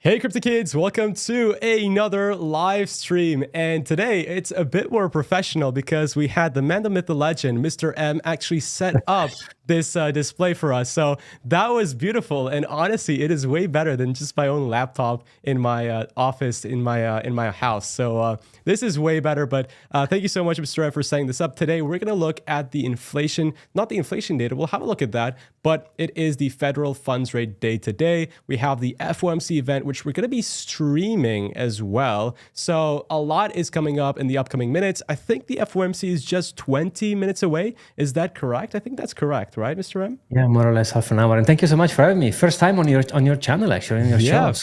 Hey crypto kids, welcome to another live stream. And today it's a bit more professional because we had the man, the myth, the legend, Mr. M actually set up this display for us. So that was beautiful. And honestly, it is way better than just my own laptop in my office in my house. So this is way better. But thank you so much, Mr. M, for setting this up. Today we're going to look at the inflation, not the inflation data. We'll have a look at that, but it is the federal funds rate day today. We have the FOMC event, which we're going to be streaming as well. So a lot is coming up in the upcoming minutes. I think the FOMC is just 20 minutes away. Is that correct? I think that's correct, right, Mr. M? Yeah, more or less half an hour. And thank you so much for having me. First time on your channel, actually, on your show.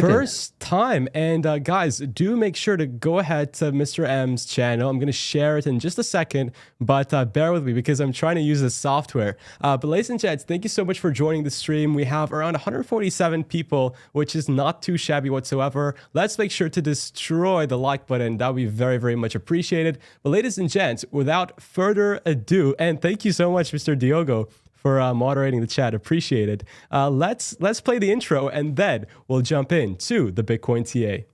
First time. And guys, do make sure to go ahead to Mr. M's channel. I'm going to share it in just a second, but bear with me because I'm trying to use the software. But ladies and gents, thank you so much for joining the stream. We have around 147 people, which is not too shabby whatsoever. Let's make sure to destroy the like button. That would be very, very much appreciated. But ladies and gents, without further ado, and thank you so much, Mr. Diogo, for moderating the chat. Appreciate it. Let's play the intro and then we'll jump into the Bitcoin TA.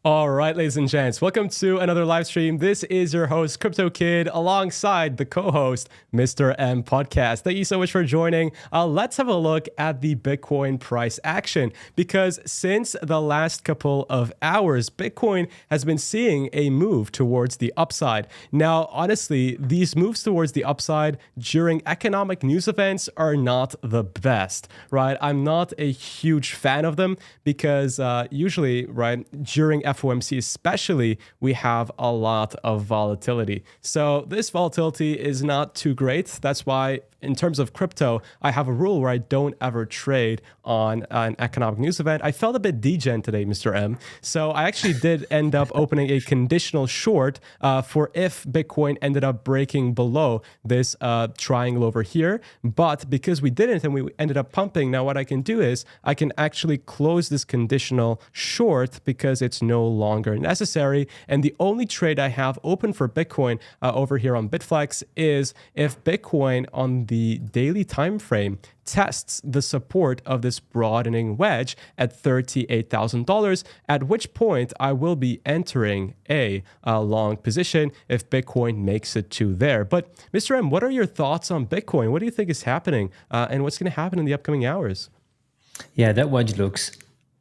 All right, ladies and gents, welcome to another live stream. This is your host, Crypto Kid, alongside the co-host, Mr. M Podcast. Thank you so much for joining. Let's have a look at the Bitcoin price action, because since the last couple of hours, Bitcoin has been seeing a move towards the upside. Now, honestly, these moves towards the upside during economic news events are not the best, right? I'm not a huge fan of them because usually, right, during FOMC especially, we have a lot of volatility. So this volatility is not too great. That's why in terms of crypto, I have a rule where I don't ever trade on an economic news event. I felt a bit degen today, Mr. M. So I actually did end up opening a conditional short for if Bitcoin ended up breaking below this triangle over here. But because we didn't and we ended up pumping, now what I can do is I can actually close this conditional short because it's no longer necessary. And the only trade I have open for Bitcoin over here on Bitflex is if Bitcoin on the daily time frame tests the support of this broadening wedge at $38,000, at which point I will be entering a long position if Bitcoin makes it to there. But Mr. M, what are your thoughts on Bitcoin? What do you think is happening and what's going to happen in the upcoming hours? Yeah, that wedge looks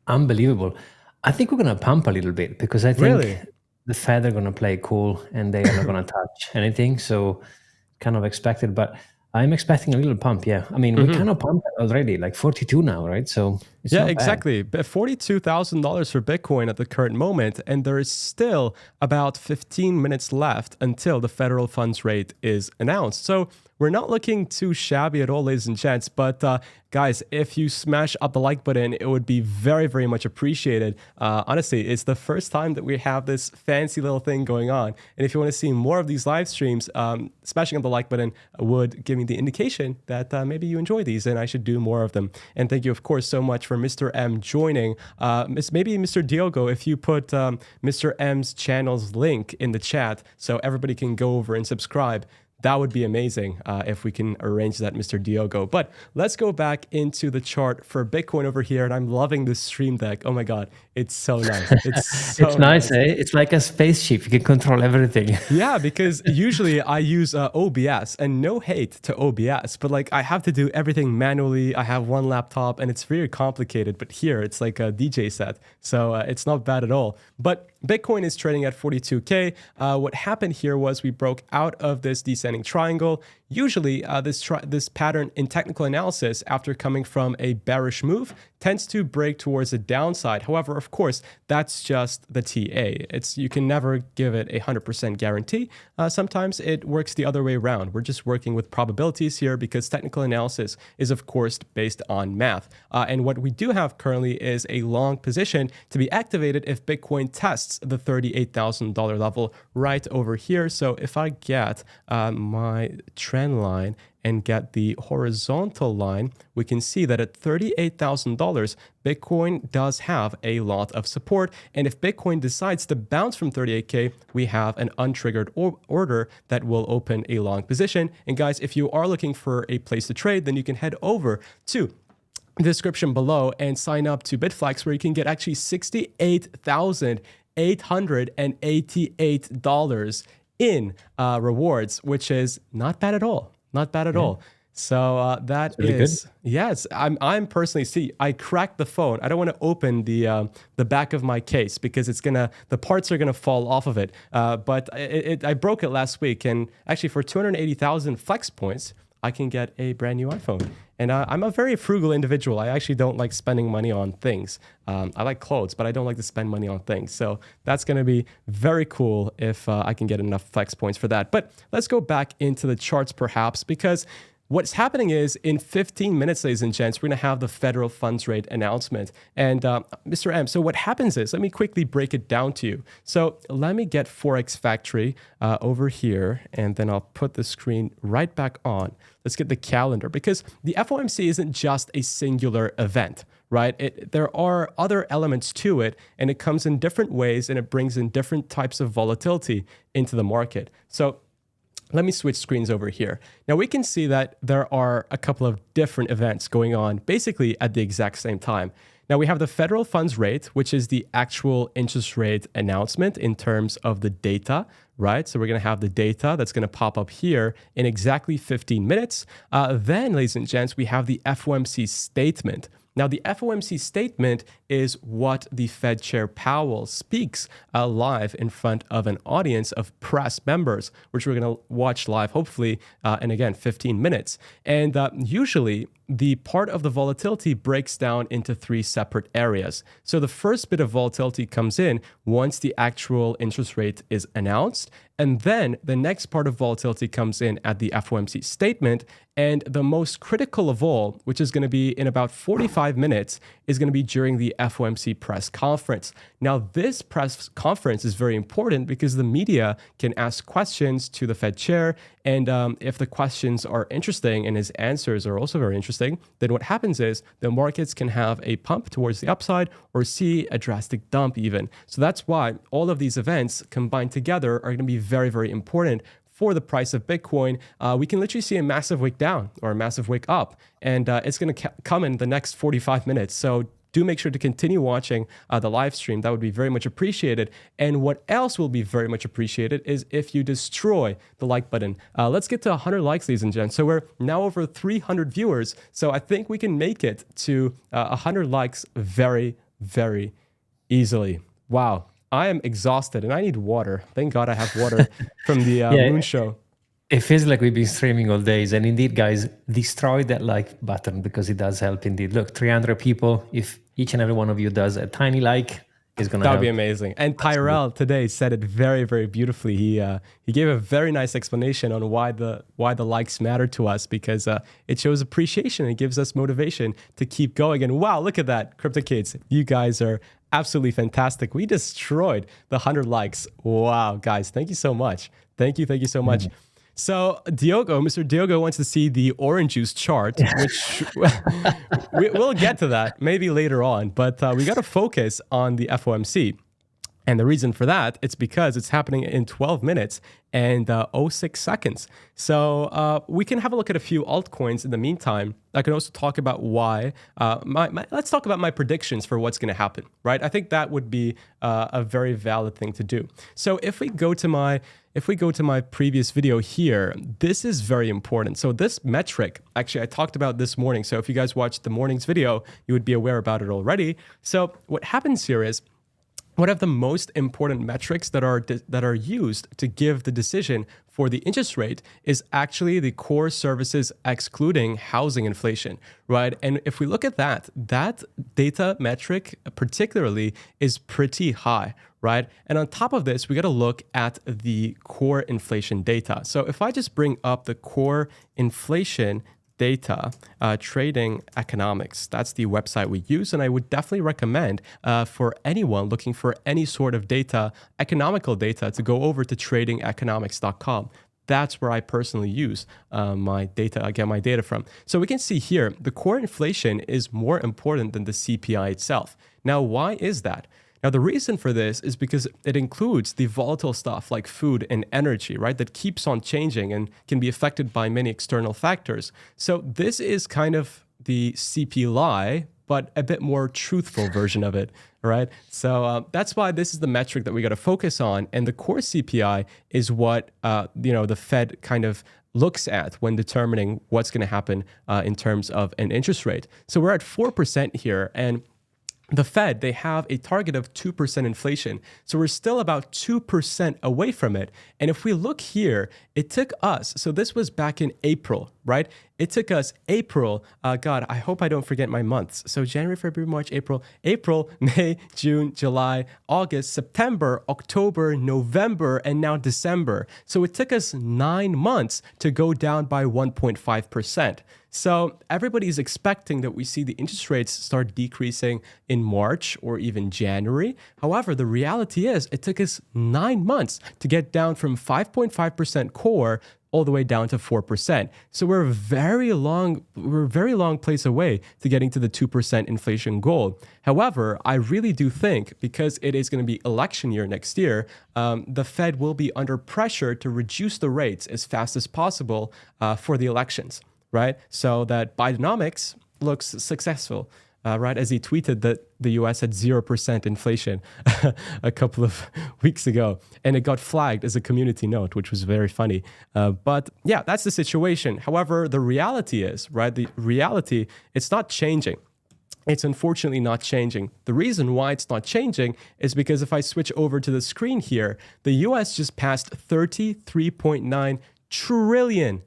unbelievable. I think we're going to pump a little bit because I think the Fed are going to play cool and they are not going to touch anything. So kind of expected, but I'm expecting a little pump. Yeah. I mean, we kind of pumped already, like 42 now, right? So it's yeah, exactly. $42,000 for Bitcoin at the current moment. And there is still about 15 minutes left until the federal funds rate is announced. So we're not looking too shabby at all, ladies and gents. But guys, if you smash up the like button, it would be very, very much appreciated. Honestly, it's the first time that we have this fancy little thing going on. And if you want to see more of these live streams, smashing up the like button would give me the indication that maybe you enjoy these and I should do more of them. And thank you, of course, so much for Mr. M joining. Maybe Mr. Diogo, if you put Mr. M's channel's link in the chat so everybody can go over and subscribe. That would be amazing if we can arrange that, Mr. Diogo. But let's go back into the chart for Bitcoin over here. And I'm loving this stream deck. Oh my God, it's so nice. It's so it's nice, eh? It's like a spaceship. You can control everything. Yeah, because usually I use OBS, and no hate to OBS, but like I have to do everything manually. I have one laptop and it's very complicated, but here it's like a DJ set. So it's not bad at all. But Bitcoin is trading at 42K. What happened here was we broke out of this descending triangle. Usually this pattern in technical analysis, after coming from a bearish move, tends to break towards the downside. However, of course, that's just the TA. You can never give it a 100% guarantee. Sometimes it works the other way around. We're just working with probabilities here because technical analysis is, of course, based on math. And what we do have currently is a long position to be activated if Bitcoin tests the $38,000 level right over here. So if I get my trend line and get the horizontal line, we can see that at $38,000, Bitcoin does have a lot of support. And if Bitcoin decides to bounce from 38K, we have an untriggered order that will open a long position. And guys, if you are looking for a place to trade, then you can head over to description below and sign up to Bitflex, where you can get actually $68,888 in rewards, which is not bad at all. Not bad at all. So that really is good. yes. I'm personally I cracked the phone. I don't want to open the back of my case because the parts are gonna fall off of it. But I broke it last week, and actually for 280,000 flex points, I can get a brand new iPhone. And I'm a very frugal individual. I actually don't like spending money on things. I like clothes, but I don't like to spend money on things. So that's going to be very cool if I can get enough flex points for that. But let's go back into the charts perhaps, because what's happening is in 15 minutes, ladies and gents, we're going to have the federal funds rate announcement. And Mr. M, so what happens is, let me quickly break it down to you. So let me get Forex Factory over here, and then I'll put the screen right back on. Let's get the calendar, because the FOMC isn't just a singular event, right? There are other elements to it, and it comes in different ways, and it brings in different types of volatility into the market. So let me switch screens over here. Now we can see that there are a couple of different events going on basically at the exact same time. Now we have the federal funds rate, which is the actual interest rate announcement in terms of the data, right? So we're going to have the data that's going to pop up here in exactly 15 minutes. Then, ladies and gents, we have the FOMC statement. Now, the FOMC statement is what the Fed Chair Powell speaks live in front of an audience of press members, which we're going to watch live, hopefully, in, again, 15 minutes. And usually, the part of the volatility breaks down into three separate areas. So the first bit of volatility comes in once the actual interest rate is announced. And then the next part of volatility comes in at the FOMC statement. And the most critical of all, which is going to be in about 45 minutes, is going to be during the FOMC press conference. Now, this press conference is very important because the media can ask questions to the Fed chair. And if the questions are interesting and his answers are also very interesting, then what happens is the markets can have a pump towards the upside or see a drastic dump even. So that's why all of these events combined together are going to be very, very important for the price of Bitcoin. We can literally see a massive wick down or a massive wick up, and it's going to come in the next 45 minutes. So do make sure to continue watching the live stream. That would be very much appreciated. And what else will be very much appreciated is if you destroy the like button. Let's get to 100 likes, ladies and gents. So we're now over 300 viewers. So I think we can make it to 100 likes very, very easily. Wow. I am exhausted and I need water. Thank God I have water from the Moon Show. It feels like we've been streaming all days. And indeed, guys, destroy that like button because it does help indeed. Look, 300 people. If each and every one of you does a tiny like, it's going to help. That would be amazing. And Tyrell today said it very, very beautifully. He gave a very nice explanation on why the likes matter to us, because it shows appreciation. It gives us motivation to keep going. And wow, look at that, Crypto Kids. You guys are absolutely fantastic. We destroyed the 100 likes. Wow, guys, thank you so much. Thank you so much. So Mr. Diogo wants to see the orange juice chart, which we'll get to that maybe later on, but we got to focus on the FOMC. And the reason for that, it's because it's happening in 12 minutes and 06 seconds. So we can have a look at a few altcoins in the meantime. I can also talk about why. Let's talk about my predictions for what's going to happen, right? I think that would be a very valid thing to do. So if we go to my previous video here, this is very important. So this metric, actually, I talked about this morning. So if you guys watched the morning's video, you would be aware about it already. So what happens here is, one of the most important metrics that are used to give the decision for the interest rate is actually the core services excluding housing inflation, right? And if we look at that data metric particularly is pretty high, right? And on top of this, we got to look at the core inflation data. So if I just bring up the core inflation data, trading economics. That's the website we use, and I would definitely recommend for anyone looking for any sort of data, economical data, to go over to tradingeconomics.com. That's where I personally use my data. I get my data from. So we can see here, the core inflation is more important than the CPI itself. Now, why is that? Now, the reason for this is because it includes the volatile stuff like food and energy, right, that keeps on changing and can be affected by many external factors. So this is kind of the CPI, but a bit more truthful version of it, right? So that's why this is the metric that we got to focus on. And the core CPI is what, the Fed kind of looks at when determining what's going to happen in terms of an interest rate. So we're at 4% here, and the Fed, they have a target of 2% inflation. So we're still about 2% away from it. And if we look here, it took us, so this was back in April, right? It took us April, God, I hope I don't forget my months. So January, February, March, April, May, June, July, August, September, October, November, and now December. So it took us 9 months to go down by 1.5%. So everybody's expecting that we see the interest rates start decreasing in March or even January. However, the reality is it took us 9 months to get down from 5.5% core all the way down to 4%. So we're a very long place away to getting to the 2% inflation goal. However, I really do think, because it is going to be election year next year, the Fed will be under pressure to reduce the rates as fast as possible for the elections, right? So that Bidenomics looks successful. Right, as he tweeted that the US had 0% inflation a couple of weeks ago, and it got flagged as a community note, which was very funny. But yeah, that's the situation. However, the reality is, right, it's not changing. It's unfortunately not changing. The reason why it's not changing is because if I switch over to the screen here, the US just passed $33.9 trillion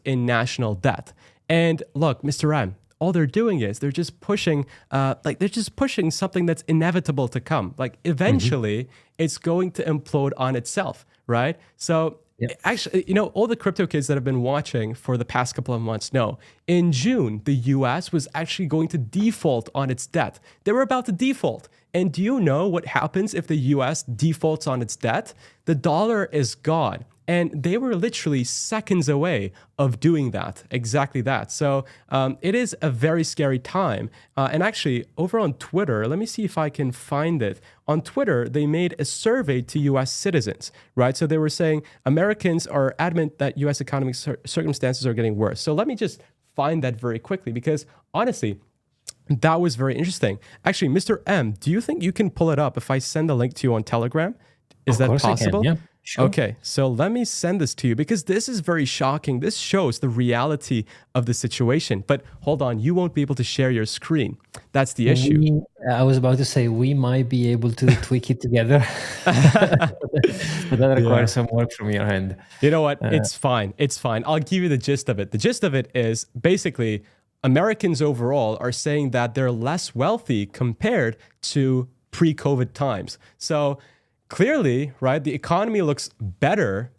in national debt. And look, Mr. M, all they're doing is they're just pushing something that's inevitable to come. Like eventually it's going to implode on itself, right? So actually, all the crypto kids that have been watching for the past couple of months know in June, the US was actually going to default on its debt. They were about to default. And do you know what happens if the US defaults on its debt? The dollar is gone. And they were literally seconds away of doing that, exactly that. So it is a very scary time. And actually, over on Twitter, let me see if I can find it. On Twitter, they made a survey to US citizens, right? So they were saying Americans are adamant that US economic circumstances are getting worse. So let me just find that very quickly, because honestly, that was very interesting. Actually, Mr. M, do you think you can pull it up if I send the link to you on Telegram? Is that possible? I can, yeah. Sure. Okay, so let me send this to you, because this is very shocking. This shows the reality of the situation. But hold on, you won't be able to share your screen. That's the issue. I was about to say we might be able to tweak it together, but that requires some work from your end. You know what? It's fine. It's fine. I'll give you the gist of it. The gist of it is basically Americans overall are saying that they're less wealthy compared to pre-COVID times. So clearly, right, the economy looks better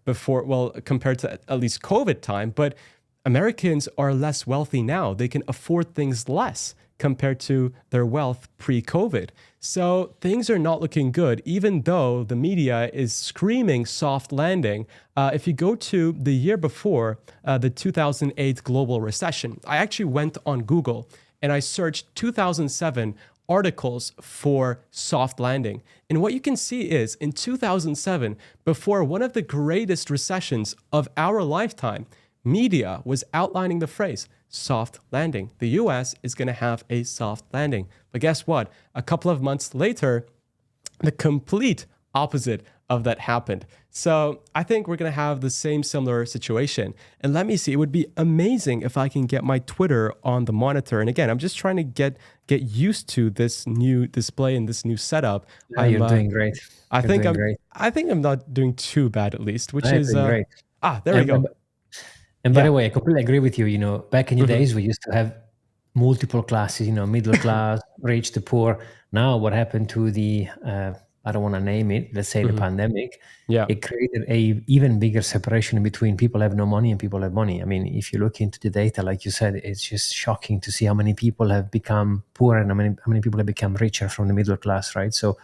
compared to at least COVID time, but Americans are less wealthy now. They can afford things less compared to their wealth pre-COVID. So things are not looking good, even though the media is screaming soft landing. If you go to the year before, the 2008 global recession, I actually went on Google and I searched 2007 articles for soft landing. And what you can see is in 2007, before one of the greatest recessions of our lifetime, media was outlining the phrase soft landing. The US is going to have a soft landing. But guess what? A couple of months later, the complete opposite of that happened. So I think we're going to have the similar situation. And let me see, it would be amazing if I can get my Twitter on the monitor. And again, I'm just trying to get used to this new display and this new setup. Yeah, you're doing great. I think I'm not doing too bad, at least, which is great. There we go. And by the way, I completely agree with you. Back in the days, we used to have multiple classes, middle class, rich to poor. Now what happened to the I don't want to name it, let's say the pandemic, it created a even bigger separation between people have no money and people have money. I mean, if you look into the data, like you said, it's just shocking to see how many people have become poor and how many people have become richer from the middle class, right? So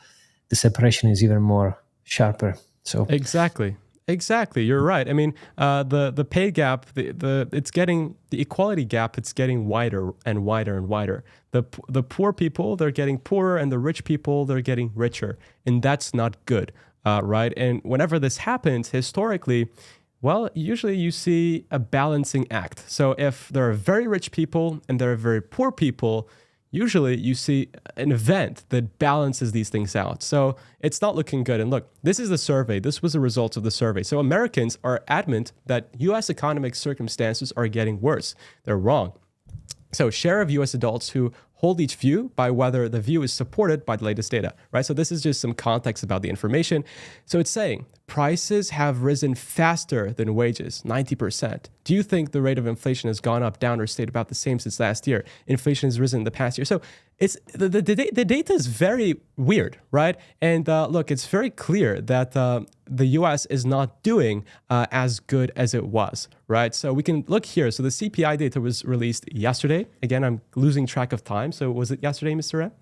the separation is even more sharper. So Exactly. You're right. I mean, the pay gap, the equality gap, it's getting wider and wider and wider. The poor people, they're getting poorer, and the rich people, they're getting richer, and that's not good, right? And whenever this happens, historically, Well, usually you see a balancing act. So if there are very rich people and there are very poor people, usually you see an event that balances these things out. So it's not looking good. And look, this is the survey. This was the results of the survey. So Americans are adamant that US economic circumstances are getting worse. They're wrong. So share of US adults who hold each view by whether the view is supported by the latest data, right? So this is just some context about the information. So it's saying prices have risen faster than wages, 90%. Do you think the rate of inflation has gone up, down, or stayed about the same since last year? Inflation has risen in the past year. So it's the data is very weird, right? And look, it's very clear that the US is not doing as good as it was, right? So we can look here. So the CPI data was released yesterday. Again, I'm losing track of time. So was it yesterday, Mr. Red?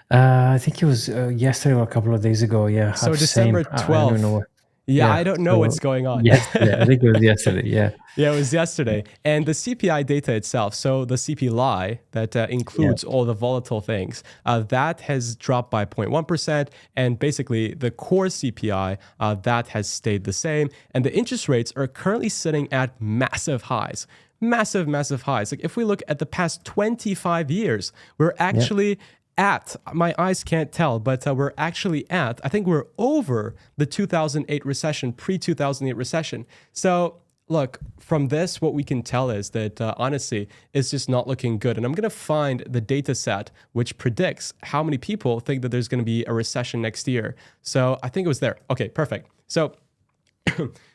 I think it was yesterday or a couple of days ago. Yeah. So December 12th. I don't know. Yeah, I don't know what's going on. Yes, I think it was yesterday. Yeah. Yeah, it was yesterday. And the CPI data itself, so the CPI that includes all the volatile things, that has dropped by 0.1%. And basically the core CPI, that has stayed the same. And the interest rates are currently sitting at massive highs. Massive highs. Like if we look at the past 25 years, we're actually at, my eyes can't tell, but we're actually at, I think we're over the 2008 recession, pre-2008 recession. So look, from this, what we can tell is that honestly, it's just not looking good. And I'm going to find the data set which predicts how many people think that there's going to be a recession next year. So I think it was there. Okay, perfect. So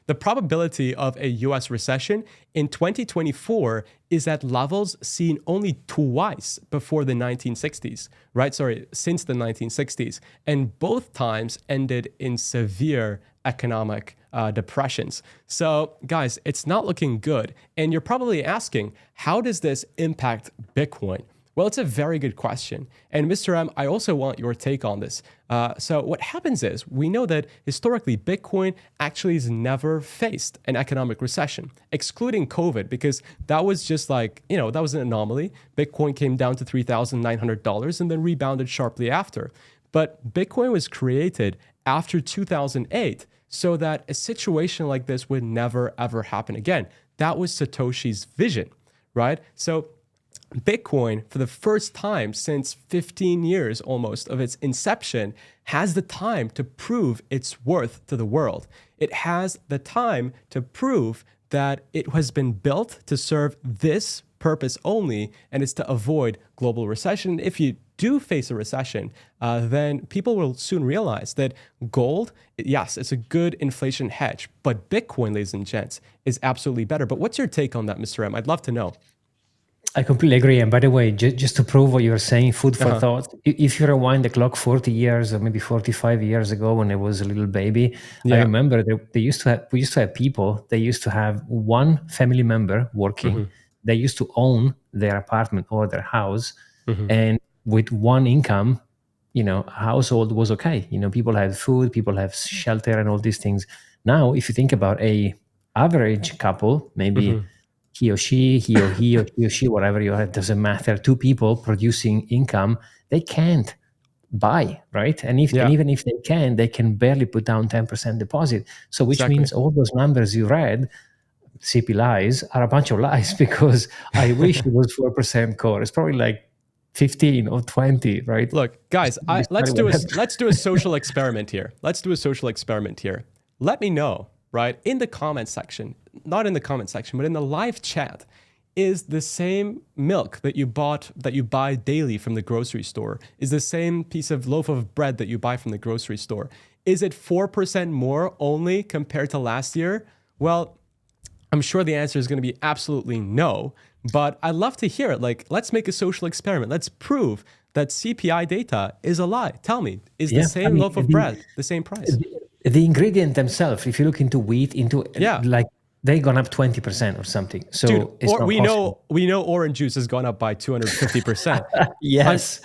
the probability of a US recession in 2024 is at levels seen only twice before the 1960s, right? Sorry, since the 1960s. And both times ended in severe economic depressions. So guys, it's not looking good. And you're probably asking, how does this impact Bitcoin? Well, it's a very good question. And Mr. M, I also want your take on this. So what happens is we know that historically Bitcoin actually has never faced an economic recession, excluding COVID, because that was just like, that was an anomaly. Bitcoin came down to $3,900 and then rebounded sharply after. But Bitcoin was created after 2008 so that a situation like this would never, ever happen again. That was Satoshi's vision, right? So Bitcoin, for the first time since 15 years almost of its inception, has the time to prove its worth to the world. It has the time to prove that it has been built to serve this purpose only, and it's to avoid global recession. If you do face a recession, then people will soon realize that gold, yes, it's a good inflation hedge, but Bitcoin, ladies and gents, is absolutely better. But what's your take on that, Mr. M? I'd love to know. I completely agree. And by the way, just to prove what you were saying, food for thought, if you rewind the clock 40 years or maybe 45 years ago when I was a little baby, I remember we used to have people, they used to have one family member working. They used to own their apartment or their house. And with one income, a household was okay. People have food, people have shelter and all these things. Now, if you think about a average couple, maybe he or she, he or she, whatever you are, it doesn't matter. Two people producing income, they can't buy, right? And even if they can barely put down 10% deposit. So which means all those numbers you read, CP lies, are a bunch of lies, because I wish it was 4% core. It's probably like 15 or 20, right? Look, guys, let's do a social experiment here. Let me know, right, in the comment section, not in the comment section, but in the live chat, is the same milk that you buy daily from the grocery store, is the same piece of loaf of bread that you buy from the grocery store, is it 4% more only compared to last year? Well, I'm sure the answer is going to be absolutely no, but I'd love to hear it. Like, let's make a social experiment. Let's prove that CPI data is a lie. Tell me, is the same loaf of bread the same price? The ingredient themselves, if you look into wheat, like, they've gone up 20% or something. So dude, it's not possible. We know orange juice has gone up by 250%. Yes,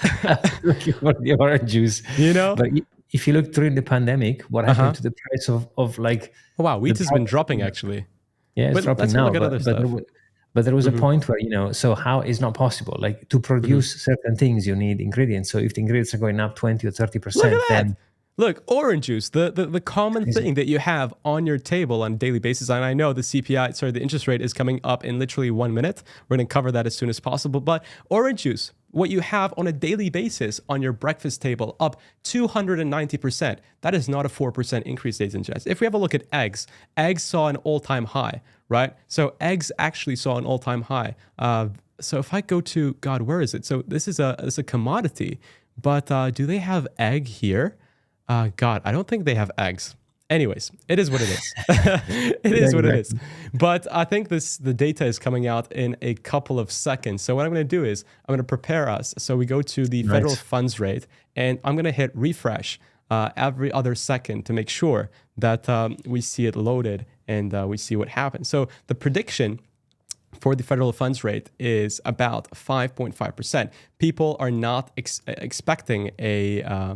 looking for the orange juice. But if you look during the pandemic, what happened to the price of like? Oh, wow, wheat has been dropping actually. Yeah, it's dropping now. But there was a point where, so how is not possible? Like, to produce certain things, you need ingredients. So if the ingredients are going up 20 or 30%, then Look, orange juice, the common Crazy. thing that you have on your table on a daily basis. And I know the CPI, sorry, the interest rate is coming up in literally 1 minute. We're going to cover that as soon as possible. But orange juice, what you have on a daily basis on your breakfast table, up 290%. That is not a 4% increase, ladies and gents. If we have a look at eggs, eggs saw an all-time high, right? So eggs actually saw an all-time high. So if I go to, God, where is it? So this is a commodity, but do they have egg here? God, I don't think they have eggs. Anyways, it is what it is. It is what it is. But I think the data is coming out in a couple of seconds. So what I'm going to do is I'm going to prepare us. So we go to the federal funds rate, and I'm going to hit refresh every other second to make sure that we see it loaded and we see what happens. So the prediction for the federal funds rate is about 5.5%. People are not expecting a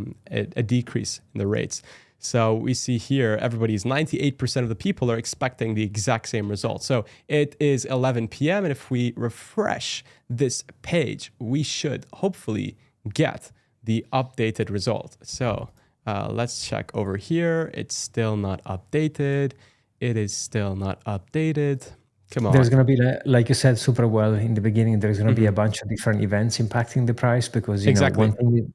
decrease in the rates. So we see here, 98% of the people are expecting the exact same result. So it is 11 p.m. And if we refresh this page, we should hopefully get the updated result. So let's check over here. It's still not updated. It is still not updated. Come on. There's going to be, like you said super well in the beginning, there's going to be a bunch of different events impacting the price because, you know,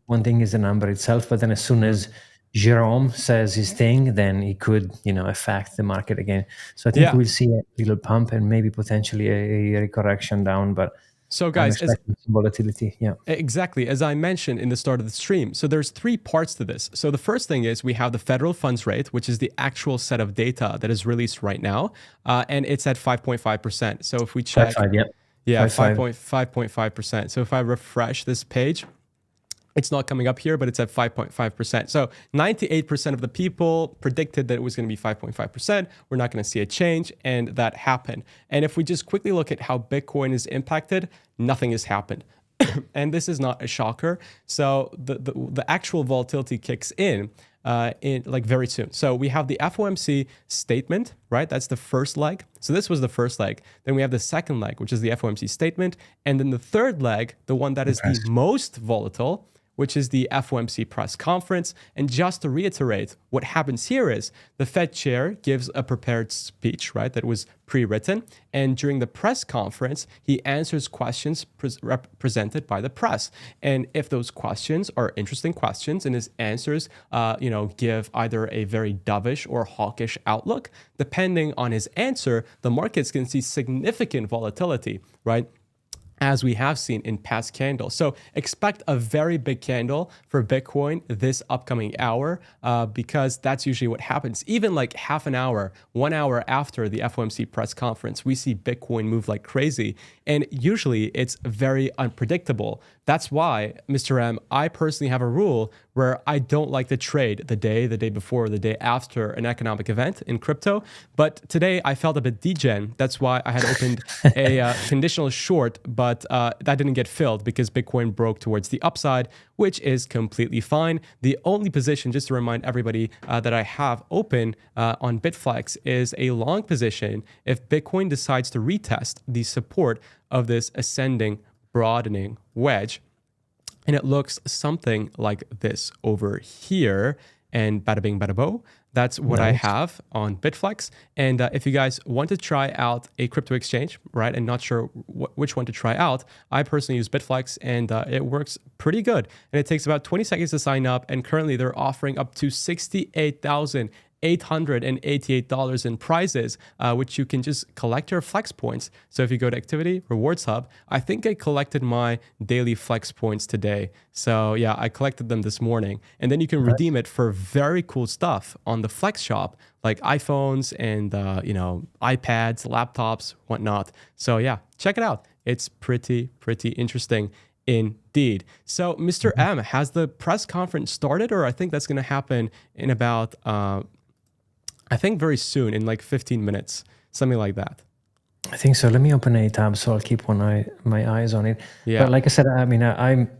one thing is the number itself, but then as soon as Jerome says his thing, then it could, you know, affect the market again. So I think we'll see a little pump and maybe potentially a correction down, but so guys, some volatility. Yeah, exactly. As I mentioned in the start of the stream. So there's three parts to this. So the first thing is we have the federal funds rate, which is the actual set of data that is released right now. And it's at 5.5%. So if we check, 5.5%. So if I refresh this page, it's not coming up here, but it's at 5.5%. So 98% of the people predicted that it was going to be 5.5%. We're not going to see a change, and that happened. And if we just quickly look at how Bitcoin is impacted, nothing has happened. And this is not a shocker. So the actual volatility kicks in like very soon. So we have the FOMC statement, right? That's the first leg. So this was the first leg. Then we have the second leg, which is the FOMC statement. And then the third leg, the one that is the most volatile, which is the FOMC press conference. And just to reiterate, what happens here is the Fed chair gives a prepared speech, right, that was pre-written. And during the press conference, he answers questions presented by the press. And if those questions are interesting questions and his answers, give either a very dovish or hawkish outlook, depending on his answer, the markets can see significant volatility, right, as we have seen in past candles. So expect a very big candle for Bitcoin this upcoming hour because that's usually what happens. Even like half an hour, 1 hour after the FOMC press conference, we see Bitcoin move like crazy. And usually it's very unpredictable. That's why, Mr. M, I personally have a rule where I don't like to trade the day before, the day after an economic event in crypto. But today I felt a bit degen. That's why I had opened a conditional short, but that didn't get filled because Bitcoin broke towards the upside, which is completely fine. The only position, just to remind everybody, that I have open on Bitflex is a long position if Bitcoin decides to retest the support of this ascending broadening wedge. And it looks something like this over here. And bada bing, bada bo. That's what I have on Bitflex. And if you guys want to try out a crypto exchange, right, and not sure which one to try out, I personally use Bitflex and it works pretty good. And it takes about 20 seconds to sign up. And currently they're offering up to $68,888 in prizes, which you can just collect your flex points. So if you go to Activity Rewards Hub, I think I collected my daily flex points today. So yeah, I collected them this morning. And then you can redeem it for very cool stuff on the Flex shop, like iPhones and iPads, laptops, whatnot. So yeah, check it out. It's pretty interesting indeed. So Mr. M, has the press conference started? Or I think that's going to happen in about... I think very soon, in like 15 minutes, something like that. I think so. Let me open a tab so I'll keep my eyes on it. Yeah. But like I said, I mean, I'm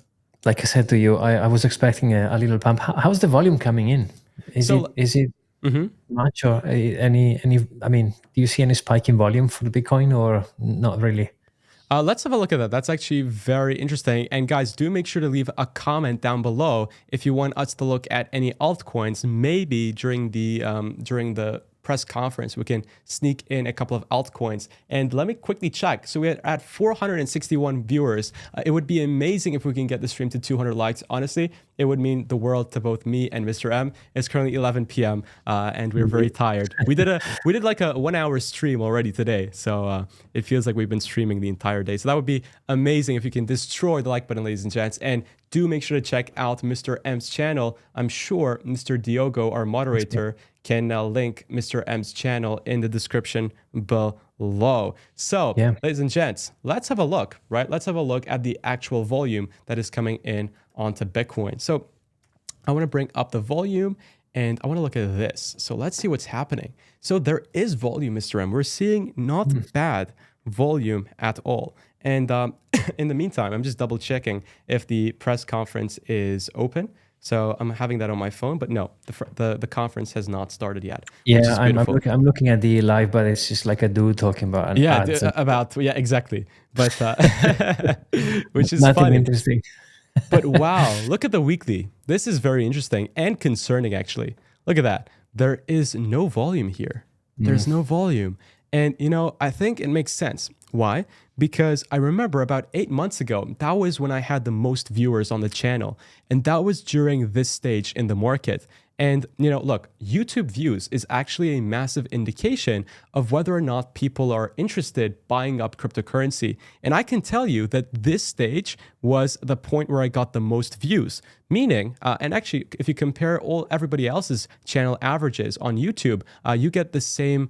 like I said to you, I was expecting a little pump. How's the volume coming in? Is it much or any? I mean, do you see any spike in volume for the Bitcoin or not really? Let's have a look at that. That's actually very interesting. And guys, do make sure to leave a comment down below if you want us to look at any altcoins. Maybe during the press conference, we can sneak in a couple of altcoins. And let me quickly check. So we're at 461 viewers. It would be amazing if we can get the stream to 200 likes. Honestly, it would mean the world to both me and Mr. M. It's currently 11 p.m. And we're very tired. We did like a 1 hour stream already today. So it feels like we've been streaming the entire day. So that would be amazing if you can destroy the like button, ladies and gents. And do make sure to check out Mr. M's channel. I'm sure Mr. Diogo, our moderator, can link Mr. M's channel in the description below. So, ladies and gents, let's have a look, right? Let's have a look at the actual volume that is coming in onto Bitcoin. So I want to bring up the volume and I want to look at this. So let's see what's happening. So there is volume, Mr. M. We're seeing not bad volume at all. And in the meantime, I'm just double checking if the press conference is open. So I'm having that on my phone, but no, the conference has not started yet. Yeah, I'm looking at the live, but it's just like a dude talking about ads. Yeah, exactly. But which is nothing funny. Interesting. But wow, look at the weekly. This is very interesting and concerning, actually. Look at that. There is no volume here. There's no volume. And, you know, I think it makes sense. Why? Because I remember about 8 months ago, that was when I had the most viewers on the channel. And that was during this stage in the market. And, you know, look, YouTube views is actually a massive indication of whether or not people are interested buying up cryptocurrency. And I can tell you that this stage was the point where I got the most views. Meaning, and actually, if you compare everybody else's channel averages on YouTube, you get the same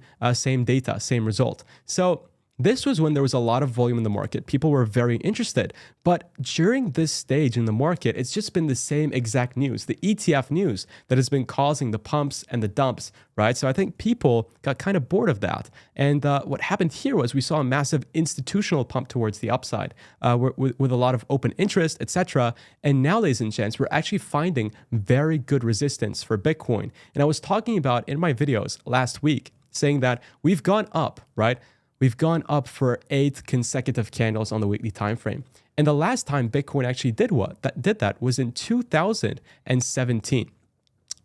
data, same result. So this was when there was a lot of volume in the market. People were very interested. But during this stage in the market, it's just been the same exact news, the ETF news that has been causing the pumps and the dumps, right? So I think people got kind of bored of that. And what happened here was we saw a massive institutional pump towards the upside with a lot of open interest, etc. And now, ladies and gents, we're actually finding very good resistance for Bitcoin. And I was talking about in my videos last week, saying that we've gone up, right? We've gone up for 8 consecutive candles on the weekly time frame. And the last time Bitcoin actually did that was in 2017.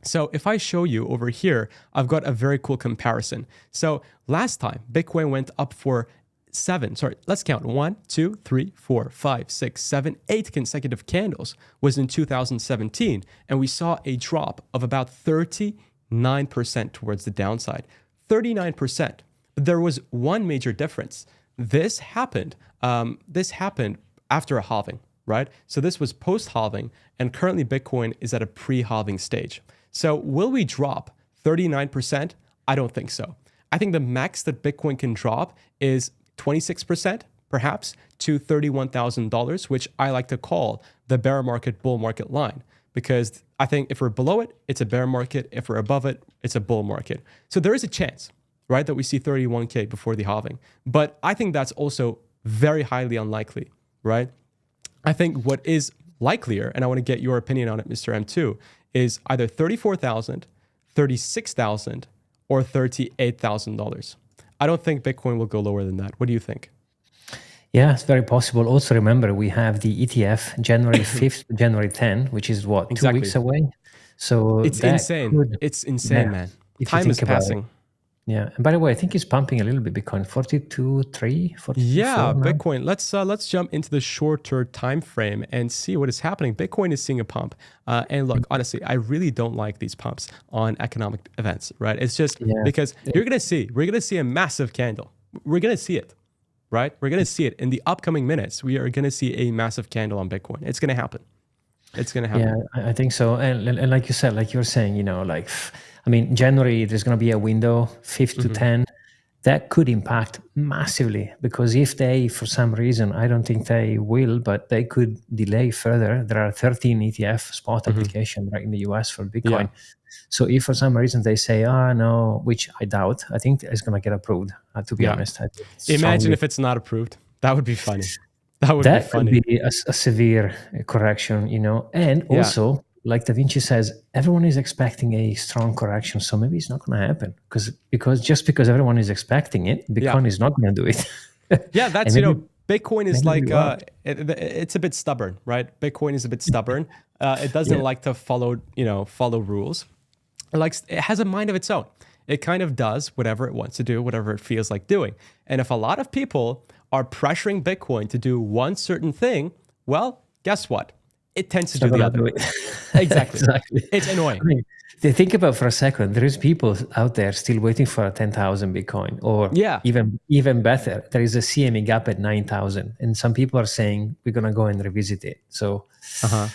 So if I show you over here, I've got a very cool comparison. So last time Bitcoin went up for let's count 1, 2, 3, 4, 5, 6, 7, 8 consecutive candles was in 2017. And we saw a drop of about 39% towards the downside. 39%. There was one major difference. This happened after a halving, right? So this was post-halving, and currently Bitcoin is at a pre-halving stage. So will we drop 39%? I don't think so. I think the max that Bitcoin can drop is 26%, perhaps, to $31,000, which I like to call the bear market, bull market line. Because I think if we're below it, it's a bear market. If we're above it, it's a bull market. So there is a chance, right, that we see 31K before the halving. But I think that's also very highly unlikely, right? I think what is likelier, and I want to get your opinion on it, Mr. M, too, is either $34,000, $36,000, or $38,000. I don't think Bitcoin will go lower than that. What do you think? Yeah, it's very possible. Also, remember, we have the ETF January 5th, January 10th, which is what, exactly. 2 weeks away? So it's insane. It's insane, man. Time is passing. Yeah, and by the way, I think it's pumping a little bit. Bitcoin 42.3, 42. Yeah, Bitcoin. Let's jump into the shorter time frame and see what is happening. Bitcoin is seeing a pump, and look, honestly, I really don't like these pumps on economic events, right? It's just because we're gonna see a massive candle. We're gonna see it, right? We're gonna see it in the upcoming minutes. We are gonna see a massive candle on Bitcoin. It's gonna happen. It's gonna happen. Yeah, I think so. And like you said, like you're saying, you know, like, I mean, January, there's going to be a window, 5th to 10. That could impact massively because if they, for some reason, I don't think they will, but they could delay further. There are 13 ETF spot applications right in the US for Bitcoin. Yeah. So if for some reason they say, oh, no, which I doubt, I think it's going to get approved, to be honest. Imagine if it's not approved. That would be funny. That would be funny. Could be a severe correction, you know, and also, like Da Vinci says, everyone is expecting a strong correction, so maybe it's not going to happen because everyone is expecting it, Bitcoin is not going to do it. Yeah, that's Bitcoin is Maybe like we are. it's a bit stubborn, right? Bitcoin is a bit stubborn. It doesn't Yeah. like to follow rules. It has a mind of its own. It kind of does whatever it wants to do, whatever it feels like doing. And if a lot of people are pressuring Bitcoin to do one certain thing, well, guess what? It tends to It's not do the gonna other. do it. Exactly. Exactly. It's I annoying. mean, think about for a second. There is people out there still waiting for a 10,000 Bitcoin, or Yeah. even better, there is a CME gap at 9,000, and some people are saying we're gonna go and revisit it. So, Uh-huh.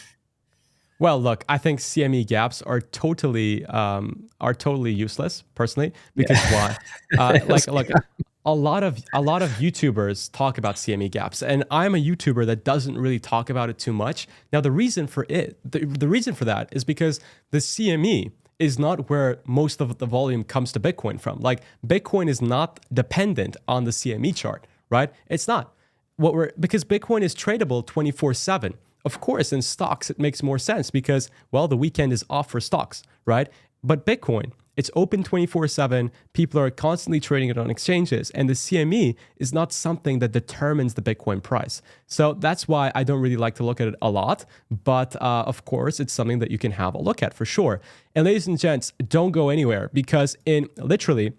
Well, look, I think CME gaps are totally useless personally because why? Look, a lot of YouTubers talk about CME gaps, and I'm a YouTuber that doesn't really talk about it too much. Now, the reason for the reason for that is because the CME is not where most of the volume comes to Bitcoin from. Like Bitcoin is not dependent on the CME chart, right? It's not because Bitcoin is tradable 24/7. Of course, in stocks, it makes more sense because, well, the weekend is off for stocks, right? But Bitcoin, it's open 24/7. People are constantly trading it on exchanges, and the CME is not something that determines the Bitcoin price. So that's why I don't really like to look at it a lot. But of course, it's something that you can have a look at for sure. And ladies and gents, don't go anywhere because in literally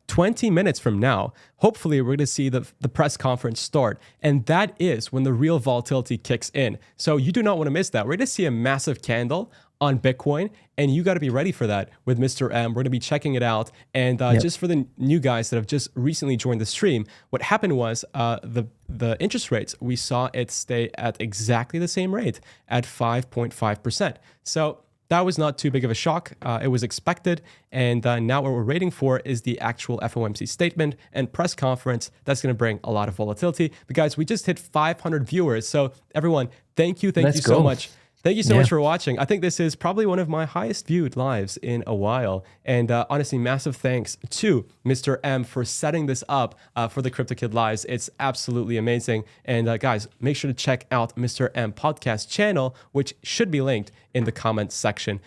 20 minutes from now, hopefully we're going to see the press conference start. And that is when the real volatility kicks in. So you do not want to miss that. We're going to see a massive candle on Bitcoin, and you got to be ready for that with Mr. M. We're going to be checking it out. And just for the new guys that have just recently joined the stream, what happened was the interest rates, we saw it stay at exactly the same rate at 5.5%. So that was not too big of a shock. It was expected. And now what we're waiting for is the actual FOMC statement and press conference. That's going to bring a lot of volatility. But guys, we just hit 500 viewers. So everyone, thank you so much. Thank you so much for watching. I think this is probably one of my highest viewed lives in a while. And honestly, massive thanks to Mr. M for setting this up for the Crypto Kid Lives. It's absolutely amazing. And guys, make sure to check out Mr. M podcast channel, which should be linked in the comments section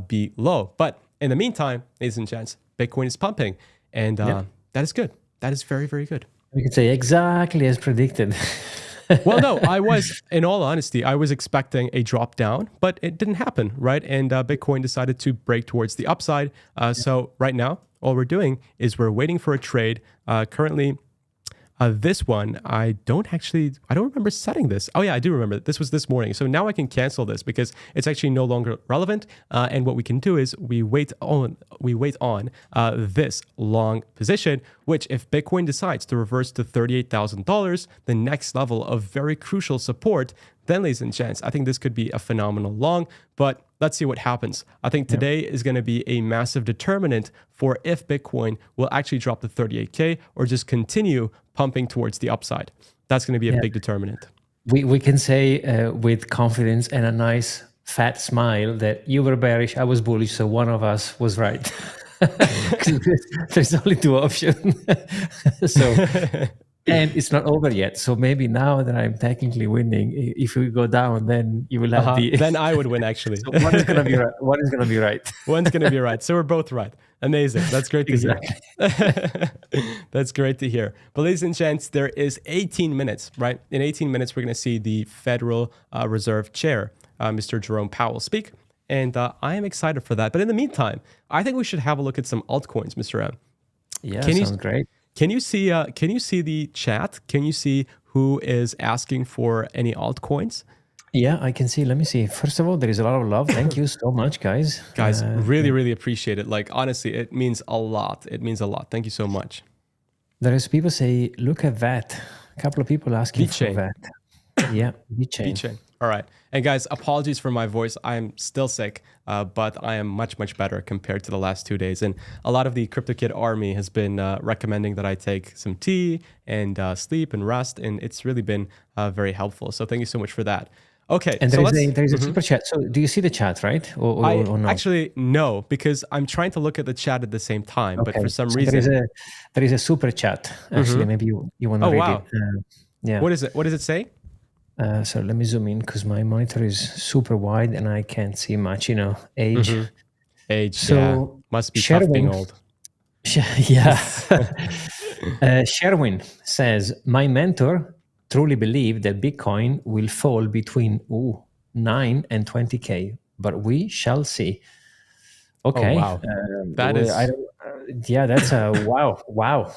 below. But in the meantime, ladies and gents, Bitcoin is pumping. And that is good. That is very, very good. We can say exactly as predicted. Well, no, in all honesty, I was expecting a drop down, but it didn't happen, right? And Bitcoin decided to break towards the upside. So right now, all we're doing is we're waiting for a trade. Currently, this one, I don't remember setting this. Oh yeah, I do remember. This was this morning. So now I can cancel this because it's actually no longer relevant. And what we can do is we wait on this long position, which if Bitcoin decides to reverse to $38,000, the next level of very crucial support, then ladies and gents, I think this could be a phenomenal long, but let's see what happens. I think today is going to be a massive determinant for if Bitcoin will actually drop to 38K or just continue pumping towards the upside. That's going to be a big determinant. We can say with confidence and a nice fat smile that you were bearish, I was bullish, so one of us was right. There's only two options. And it's not over yet. So maybe now that I'm technically winning, if we go down, then you will have Then I would win, actually. So one is going to be right. One is going to be right. One's going to be right. So we're both right. Amazing. That's great to hear. That's great to hear. But ladies and gents, there is 18 minutes, right? In 18 minutes, we're going to see the Federal Reserve Chair, Mr. Jerome Powell, speak. And I am excited for that. But in the meantime, I think we should have a look at some altcoins, Mr. M. Yeah, sounds great. Can you see the chat? Can you see who is asking for any altcoins? Yeah, I can see. Let me see. First of all, there is a lot of love. Thank you so much, guys. Guys, really appreciate it. Like, honestly, it means a lot. It means a lot. Thank you so much. There is people say, look at that. A couple of people asking for that. Yeah, VeChain. All right. And guys, apologies for my voice. I'm still sick, but I am much better compared to the last 2 days. And a lot of the Crypto Kid army has been recommending that I take some tea and sleep and rest. And it's really been very helpful. So thank you so much for that. Okay. And there is a super chat. So do you see the chat, right? Or no? Actually, no, because I'm trying to look at the chat at the same time. Okay. But for some reason... There is a super chat. Actually, maybe you want to read it. Yeah. What is it? What does it say? So let me zoom in because my monitor is super wide and I can't see much, age. Age, so must be tough being old. Yeah. Sherwin says, my mentor truly believe that Bitcoin will fall between 9 and 20K, but we shall see. Oh, Okay. wow. That I is, don't, yeah, that's a wow.